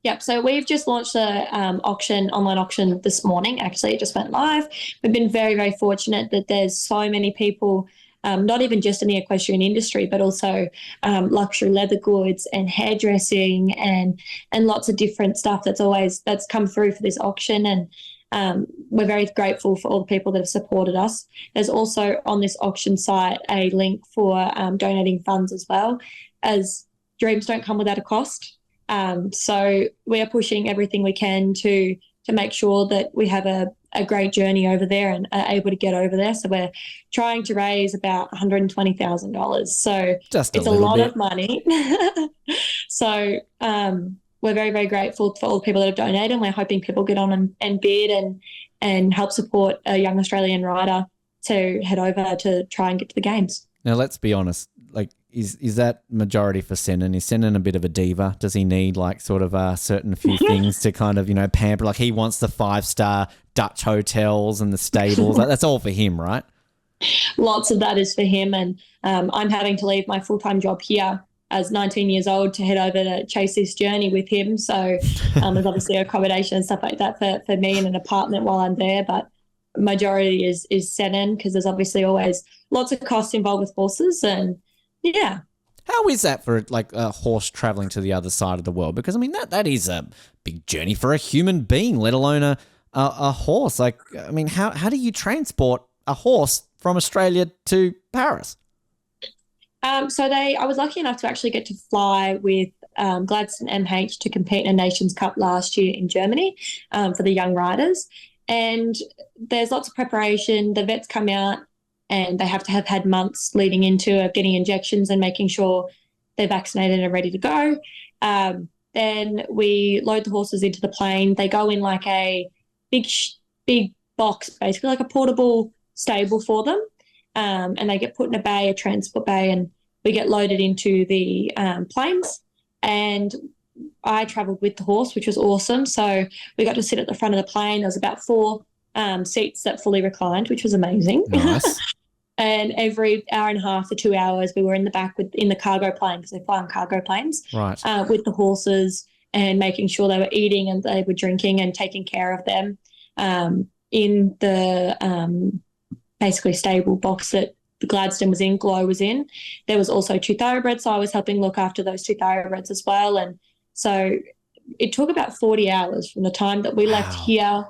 Yep. So we've just launched the online auction this morning. Actually, it just went live. We've been very, very fortunate that there's so many people, not even just in the equestrian industry, but also luxury leather goods and hairdressing and lots of different stuff that's come through for this auction. And we're very grateful for all the people that have supported us. There's also on this auction site a link for donating funds as well, as dreams don't come without a cost. So we are pushing everything we can to make sure that we have a great journey over there and are able to get over there. So we're trying to raise about $120,000. So it's a lot of money. So we're very, very grateful for all the people that have donated, and we're hoping people get on and bid and help support a young Australian rider to head over to try and get to the games. Now, let's be honest, is that majority for Senan? Is Senan a bit of a diva? Does he need sort of a certain few things to kind of, pamper? Like he wants the 5-star Dutch hotels and the stables. That's all for him, right? Lots of that is for him. And I'm having to leave my full-time job here as 19 years old to head over to chase this journey with him. So there's obviously accommodation and stuff like that for me in an apartment while I'm there. But majority is Senan, because there's obviously always lots of costs involved with horses. And yeah. How is that for a horse traveling to the other side of the world? Because that is a big journey for a human being, let alone a horse. How do you transport a horse from Australia to Paris? I was lucky enough to actually get to fly with Gladstone MH to compete in a Nations Cup last year in Germany for the young riders. And there's lots of preparation. The vets come out and they have to have had months leading into getting injections and making sure they're vaccinated and ready to go. Then we load the horses into the plane. They go in like a big box, basically like a portable stable for them. And they get put in a transport bay, and we get loaded into the planes. And I travelled with the horse, which was awesome. So we got to sit at the front of the plane. There was about 4 seats that fully reclined, which was amazing. Nice. And every hour and a half to 2 hours, we were in the back in the cargo plane, because they fly on cargo planes, Right. with the horses, and making sure they were eating and they were drinking and taking care of them, in the basically stable box that the Gladstone was in, Glow was in. There was also 2 thoroughbreds, so I was helping look after those 2 thoroughbreds as well. And so it took about 40 hours from the time that we left here,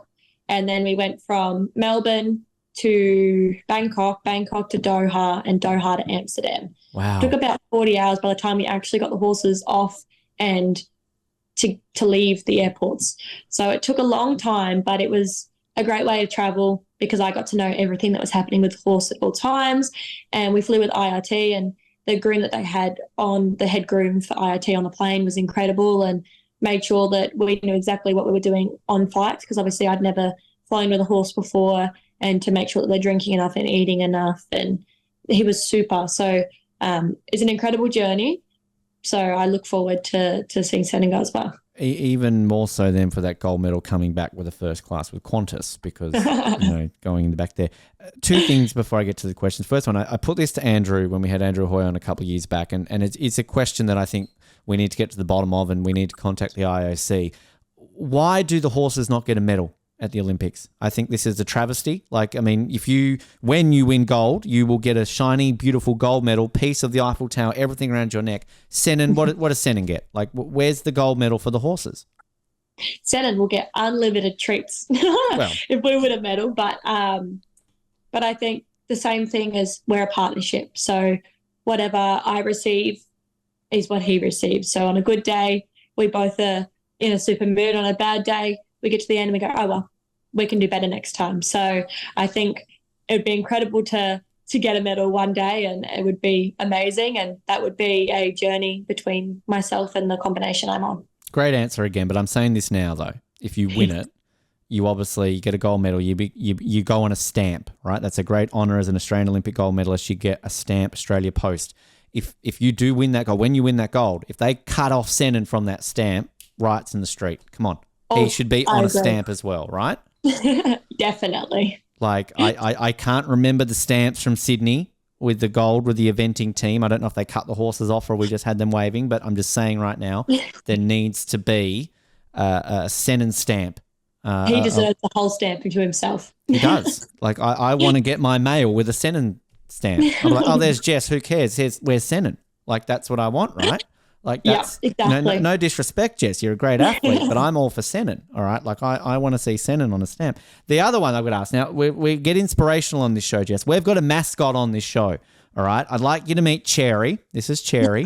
and then we went from Melbourne to Bangkok, Bangkok to Doha, and Doha to Amsterdam. Wow. It took about 40 hours by the time we actually got the horses off and to leave the airports. So it took a long time, but it was a great way of travel, because I got to know everything that was happening with the horse at all times. And we flew with IRT, and the groom that they had on, the head groom for IRT on the plane, was incredible, and made sure that we knew exactly what we were doing on flights, because obviously I'd never flown with a horse before, and to make sure that they're drinking enough and eating enough. And he was super. So it's an incredible journey. So I look forward to seeing Senan go as well. Even more so than for that gold medal coming back with a first class with Qantas, because, going in the back there. 2 things before I get to the questions. First one, I put this to Andrew when we had Andrew Hoy on a couple of years back, and it's a question that I think we need to get to the bottom of, and we need to contact the IOC. Why do the horses not get a medal at the Olympics? I think this is a travesty. Like, I mean, when you win gold, you will get a shiny, beautiful gold medal, piece of the Eiffel Tower, everything around your neck. Senan, what does Senan get? Like, where's the gold medal for the horses? Senan will get unlimited treats if we win a medal. But I think the same thing is, we're a partnership. So whatever I receive is what he receives. So on a good day, we both are in a super mood. On a bad day, we get to the end and we go, oh, well, we can do better next time. So I think it would be incredible to get a medal one day, and it would be amazing. And that would be a journey between myself and the combination I'm on. Great answer again, but I'm saying this now, though. If you win it, you obviously get a gold medal. You go on a stamp, right? That's a great honour as an Australian Olympic gold medalist. You get a stamp, Australia Post. If you do win that gold, when you win that gold, if they cut off Senan from that stamp, riots in the street. Come on. He should be on a stamp as well, right? Definitely. Like, I can't remember the stamps from Sydney with the gold with the eventing team. I don't know if they cut the horses off or we just had them waving, but I'm just saying right now, there needs to be a Senan stamp. He deserves the whole stamp to himself. He does. Like, I want to get my mail with a Senan stamp. I'm like, oh, there's Jess. Who cares? Where's Senan? Like, that's what I want, right? Like, that's, exactly. No disrespect, Jess. You're a great athlete, but I'm all for Senan, all right? Like, I want to see Senan on a stamp. The other one I've got to ask, now, we get inspirational on this show, Jess. We've got a mascot on this show, all right? I'd like you to meet Cherry. This is Cherry.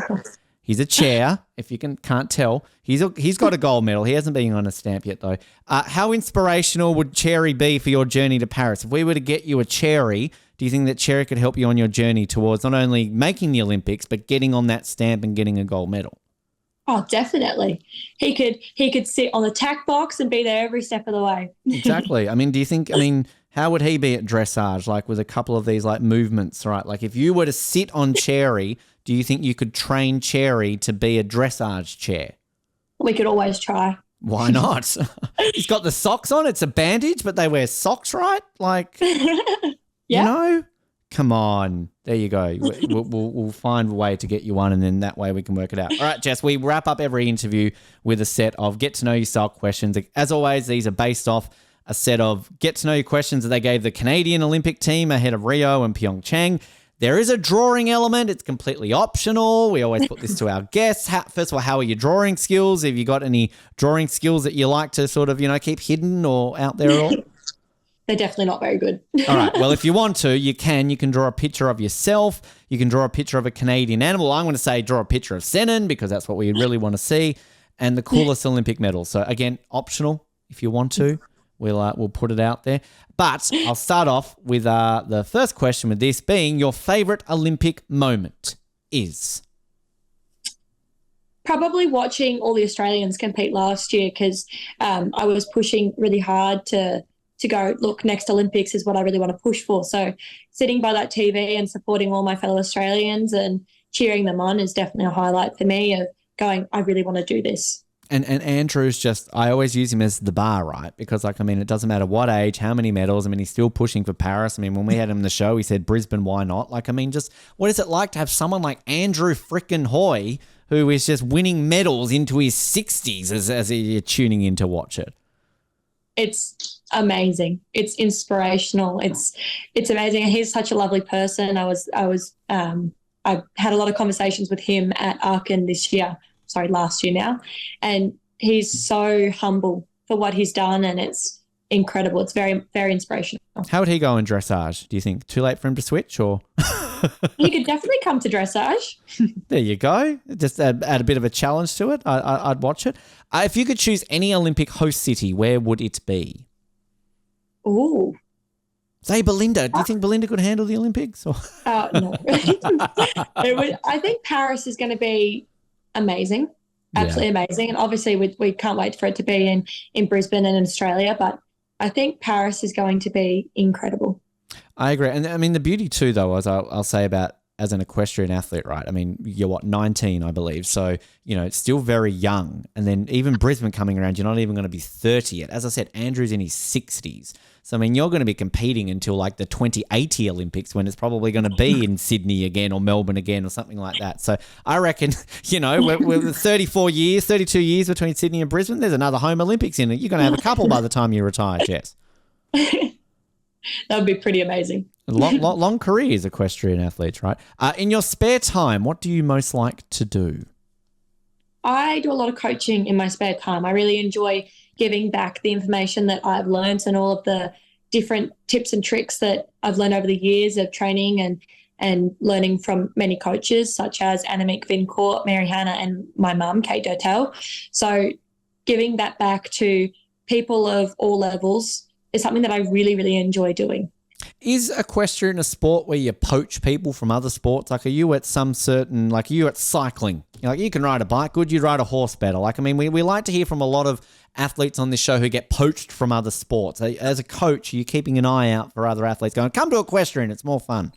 He's a chair, if you can't tell. He's got a gold medal. He hasn't been on a stamp yet, though. How inspirational would Cherry be for your journey to Paris? If we were to get you a Cherry, do you think that Cherry could help you on your journey towards not only making the Olympics, but getting on that stamp and getting a gold medal? Oh, definitely. He could sit on the tack box and be there every step of the way. Exactly. I mean, how would he be at dressage, like with a couple of these like movements, right? Like if you were to sit on Cherry, do you think you could train Cherry to be a dressage chair? We could always try. Why not? He's got the socks on. It's a bandage, but they wear socks, right? Like, you know? Come on. There you go. We'll find a way to get you one, and then that way we can work it out. All right, Jess, we wrap up every interview with a set of get-to-know-yourself questions. As always, these are based off a set of get-to-know-you questions that they gave the Canadian Olympic team ahead of Rio and Pyeongchang. There is a drawing element. It's completely optional. We always put this to our guests. First of all, how are your drawing skills? Have you got any drawing skills that you like to sort of, keep hidden or out there at all? They're definitely not very good. All right. Well, if you want to, you can. You can draw a picture of yourself. You can draw a picture of a Canadian animal. I'm going to say draw a picture of Senan because that's what we really want to see, and the coolest Olympic medal. So, again, optional if you want to. We'll put it out there. But I'll start off with the first question with this being your favourite Olympic moment is? Probably watching all the Australians compete last year because I was pushing really hard to go, look, next Olympics is what I really want to push for. So sitting by that TV and supporting all my fellow Australians and cheering them on is definitely a highlight for me of going, I really want to do this. And Andrew's just, I always use him as the bar, right? Because, like, I mean, it doesn't matter what age, how many medals. I mean, he's still pushing for Paris. I mean, when we had him on the show, he said, Brisbane, why not? Like, I mean, just what is it like to have someone like Andrew frickin' Hoy who is just winning medals into his 60s as you're tuning in to watch it? It's amazing. It's inspirational. It's amazing. He's such a lovely person. I had a lot of conversations with him at Aachen last year now. And he's so humble for what he's done, and it's incredible. It's very, very inspirational. How would he go in dressage, do you think? Too late for him to switch, or? He could definitely come to dressage. There you go. Just add a bit of a challenge to it. I'd watch it. If you could choose any Olympic host city, where would it be? Ooh. Say Belinda. Do you think Belinda could handle the Olympics? Or? No. I think Paris is going to be amazing, absolutely amazing. And obviously we can't wait for it to be in Brisbane and in Australia, but I think Paris is going to be incredible. I agree. And I mean, the beauty too, though, as I'll say about as an equestrian athlete, right? I mean, you're 19, I believe. So, it's still very young. And then even Brisbane coming around, you're not even going to be 30 yet. As I said, Andrew's in his 60s. So, I mean, you're going to be competing until like the 2080 Olympics, when it's probably going to be in Sydney again or Melbourne again or something like that. So I reckon, we're 32 years between Sydney and Brisbane. There's another home Olympics in it. You're going to have a couple by the time you retire, Jess. That would be pretty amazing. Long careers, equestrian athletes, right? In your spare time, what do you most like to do? I do a lot of coaching in my spare time. I really enjoy giving back the information that I've learned and all of the different tips and tricks that I've learned over the years of training and learning from many coaches, such as Annemiek Vincourt, Mary Hannah, and my mum, Kate Dertell. So giving that back to people of all levels is something that I really, really enjoy doing. Is equestrian a sport where you poach people from other sports? Like, are you at some certain, like, are you at cycling? You can ride a bike good, you ride a horse better. Like, I mean, we like to hear from a lot of athletes on this show who get poached from other sports. As a coach, are you keeping an eye out for other athletes going, come to equestrian, it's more fun?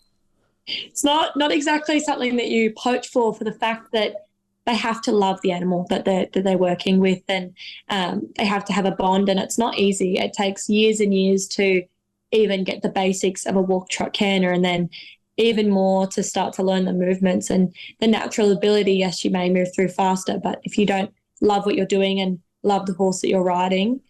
It's not exactly something that you poach for the fact that they have to love the animal that they're working with, and they have to have a bond, and it's not easy. It takes years and years to even get the basics of a walk, trot, canter, and then even more to start to learn the movements and the natural ability. Yes, you may move through faster, but if you don't love what you're doing and love the horse that you're riding,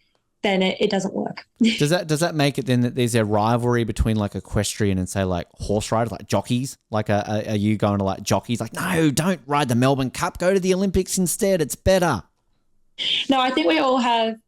then it doesn't work. Does that make it then that there's a rivalry between like equestrian and say like horse riders, like jockeys? Like are you going to like jockeys like, no, don't ride the Melbourne Cup, go to the Olympics instead, it's better? No, I think we all have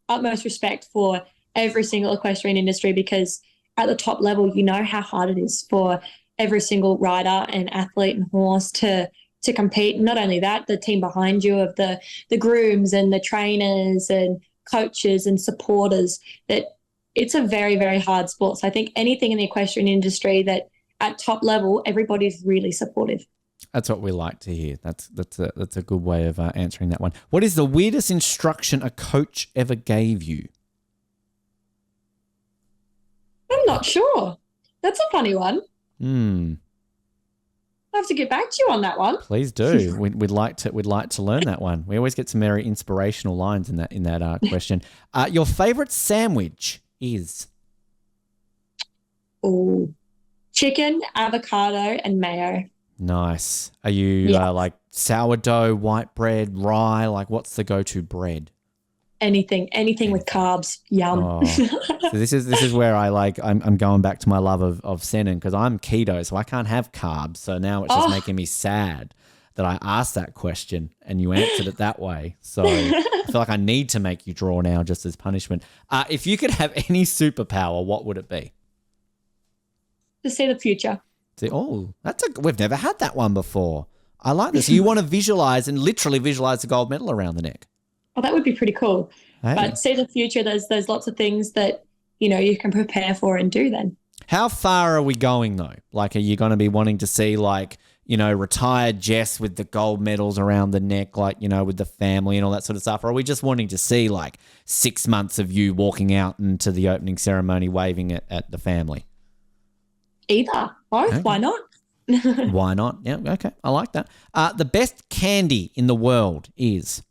utmost respect for every single equestrian industry, because at the top level, you know how hard it is for every single rider and athlete and horse to compete. And not only that, the team behind you of the grooms and the trainers and coaches and supporters, that it's a very, very hard sport. So I think anything in the equestrian industry that at top level, everybody's really supportive. That's what we like to hear. That's a good way of answering that one. What is the weirdest instruction a coach ever gave you? I'm not sure. That's a funny one. I'll have to get back to you on that one. Please do. We'd like to learn that one. We always get some very inspirational lines in that question. Your favorite sandwich is? Oh, chicken, avocado, and mayo. Nice. Are you like sourdough, white bread, rye? Like, what's the go-to bread? Anything with carbs. Yum. Oh. So this is where I'm going back to my love of Senan, because I'm keto, so I can't have carbs. So now it's just making me sad that I asked that question and you answered it that way. So I feel like I need to make you draw now just as punishment. If you could have any superpower, what would it be? To see the future. We've never had that one before. I like this. You want to visualize and literally visualize the gold medal around the neck. Oh, that would be pretty cool. Hey. But see the future, there's lots of things that, you can prepare for and do then. How far are we going though? Like, are you going to be wanting to see retired Jess with the gold medals around the neck, with the family and all that sort of stuff? Or are we just wanting to see 6 months of you walking out into the opening ceremony waving at the family? Either. Both. Okay. Why not? Why not? Yeah, okay. I like that. The best candy in the world is?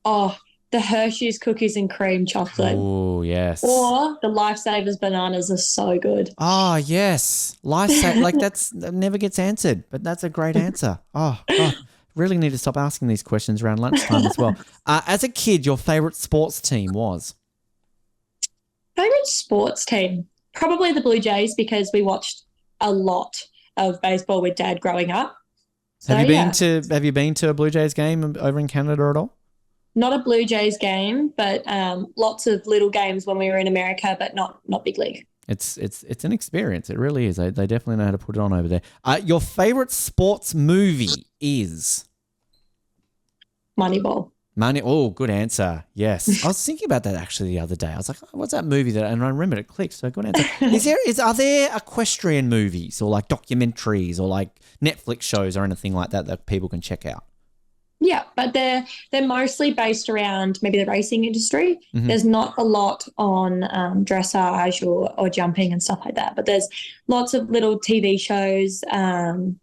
Oh, the Hershey's cookies and cream chocolate Oh, yes. or the Lifesavers bananas are so good. Oh, yes. Like that never gets answered, but that's a great answer. Oh, God. Really need to stop asking these questions around lunchtime as well. As a kid, your favorite sports team was? Favorite sports team? Probably the Blue Jays because we watched a lot of baseball with Dad growing up. So, Have you been to a Blue Jays game over in Canada at all? not a Blue Jays game, but lots of little games when we were in America, but not big league. It's an experience. It really is. They definitely know how to put it on over there. Your favorite sports movie is? Moneyball. Money. Oh, good answer. Yes. I was thinking about that actually the other day. I was like, oh, what's that movie that? And I remembered it clicked. So good answer. Are there equestrian movies or like documentaries or like Netflix shows or anything like that people can check out? Yeah, but they're mostly based around maybe the racing industry. Mm-hmm. There's not a lot on dressage or jumping and stuff like that. But there's lots of little TV shows and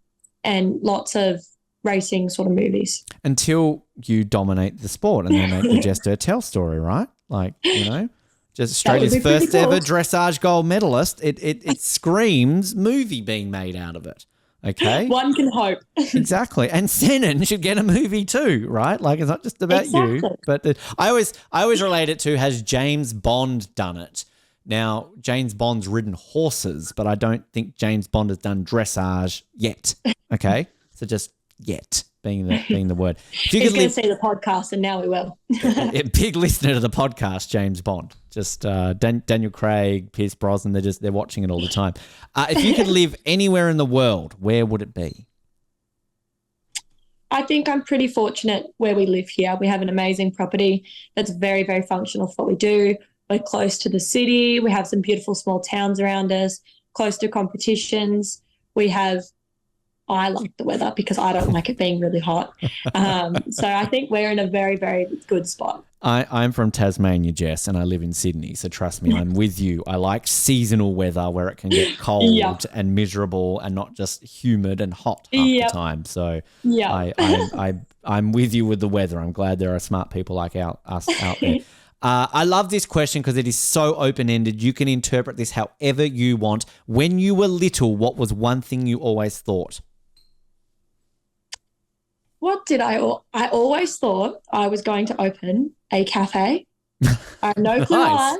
lots of racing sort of movies. Until you dominate the sport and they make the Jess Dertell story, right? Like, just Australia's first ever dressage gold medalist. It screams movie being made out of it. Okay. One can hope. Exactly. And Senan should get a movie too, right? Like it's not just about you. But I always relate it to, has James Bond done it? Now, James Bond's ridden horses, but I don't think James Bond has done dressage yet. Okay? So just yet being the word. He's going to see the podcast and now we will. A big listener to the podcast, James Bond. Just Daniel Craig, Pierce Brosnan, they're watching it all the time. If you could live anywhere in the world, where would it be? I think I'm pretty fortunate where we live here. We have an amazing property that's very, very functional for what we do. We're close to the city. We have some beautiful small towns around us, close to competitions. I like the weather because I don't like it being really hot. So I think we're in a very, very good spot. I'm from Tasmania, Jess, and I live in Sydney. So trust me, I'm with you. I like seasonal weather where it can get cold and miserable and not just humid and hot half the time. So I'm with you with the weather. I'm glad there are smart people like us out there. I love this question because it is so open-ended. You can interpret this however you want. When you were little, what was one thing you always thought? What did I always thought I was going to open a cafe. I have no clue why,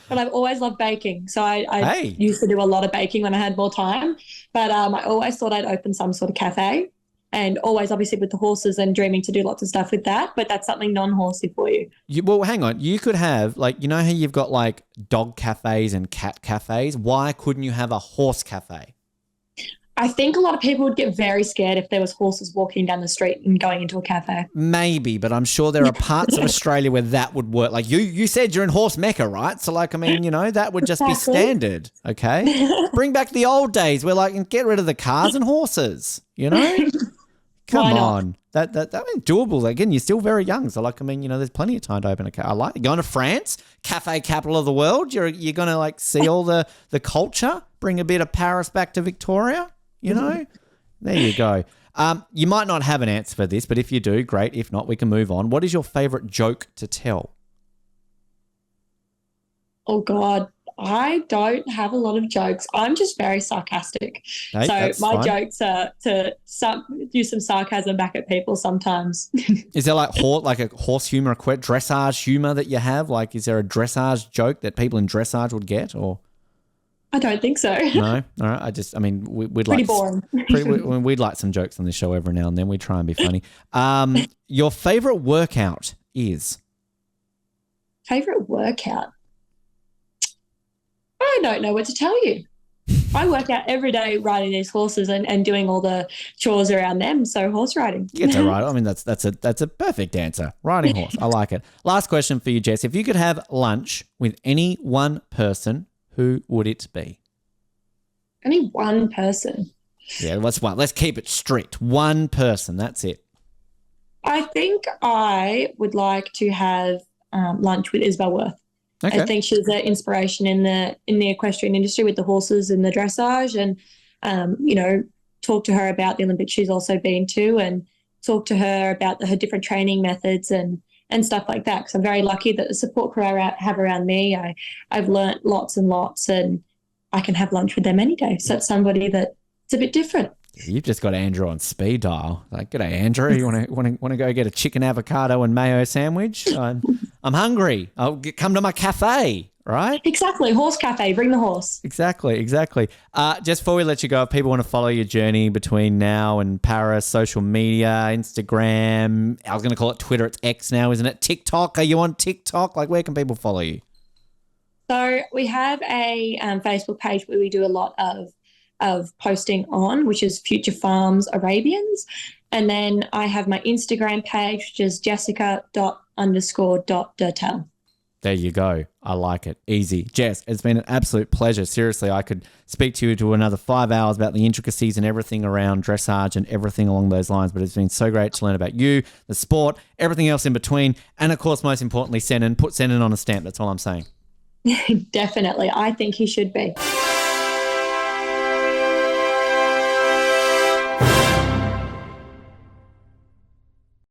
but I've always loved baking. So I used to do a lot of baking when I had more time. But I always thought I'd open some sort of cafe, and always obviously with the horses and dreaming to do lots of stuff with that. But that's something non-horsey for you. Well, hang on. You could have, like, you know how you've got like dog cafes and cat cafes? Why couldn't you have a horse cafe? I think a lot of people would get very scared if there was horses walking down the street and going into a cafe. Maybe, but I'm sure there are parts of Australia where that would work. Like you said you're in horse Mecca, right? So like, I mean, that would just be standard, okay? Bring back the old days where like, get rid of the cars and horses, Come on. That ain't doable. Again, you're still very young. So like, I mean, there's plenty of time to open a cafe. I like it. Going to France, cafe capital of the world. You're going to like see all the culture, bring a bit of Paris back to Victoria. There you go. You might not have an answer for this, but if you do, great. If not, we can move on. What is your favorite joke to tell? Oh, God. I don't have a lot of jokes. I'm just very sarcastic. Hey, so my fine. jokes are to use some sarcasm back at people sometimes. Is there like a horse humor, dressage humor that you have? Like, is there a dressage joke that people in dressage would get, or? I don't think so. No? All right. We'd pretty like... boring. We'd like some jokes on this show every now and then. We try and be funny. Your favourite workout is? Favourite workout? I don't know what to tell you. I work out every day riding these horses and doing all the chores around them. So horse riding. It's all right. I mean, that's a perfect answer. Riding horse. I like it. Last question for you, Jess. If you could have lunch with any one person, who would it be? Only one person. Yeah, let's keep it strict. One person. That's it. I think I would like to have lunch with Isabel Worth. Okay. I think she's an inspiration in the equestrian industry with the horses and the dressage, and talk to her about the Olympics she's also been to, and talk to her about her different training methods and and stuff like that. Because I'm very lucky that the support crew I have around me, I've learnt lots and lots, and I can have lunch with them any day. So it's somebody that it's a bit different. You've just got Andrew on speed dial. Like, g'day, Andrew. You want to go get a chicken avocado and mayo sandwich? I'm hungry. Come to my cafe, right? Exactly. Horse cafe. Bring the horse. Exactly. Just before we let you go, if people want to follow your journey between now and Paris, social media, Instagram, I was going to call it Twitter. It's X now, isn't it? TikTok. Are you on TikTok? Like, where can people follow you? So we have a Facebook page where we do a lot of posting on, which is Future Farms Arabians. And then I have my Instagram page, which is jessica._.dertell. There you go. I like it. Easy. Jess, it's been an absolute pleasure. Seriously, I could speak to you to another 5 hours about the intricacies and everything around dressage and everything along those lines, but it's been so great to learn about you, the sport, everything else in between, and of course, most importantly, Senan. Put Senan on a stamp. That's all I'm saying. Definitely. I think he should be.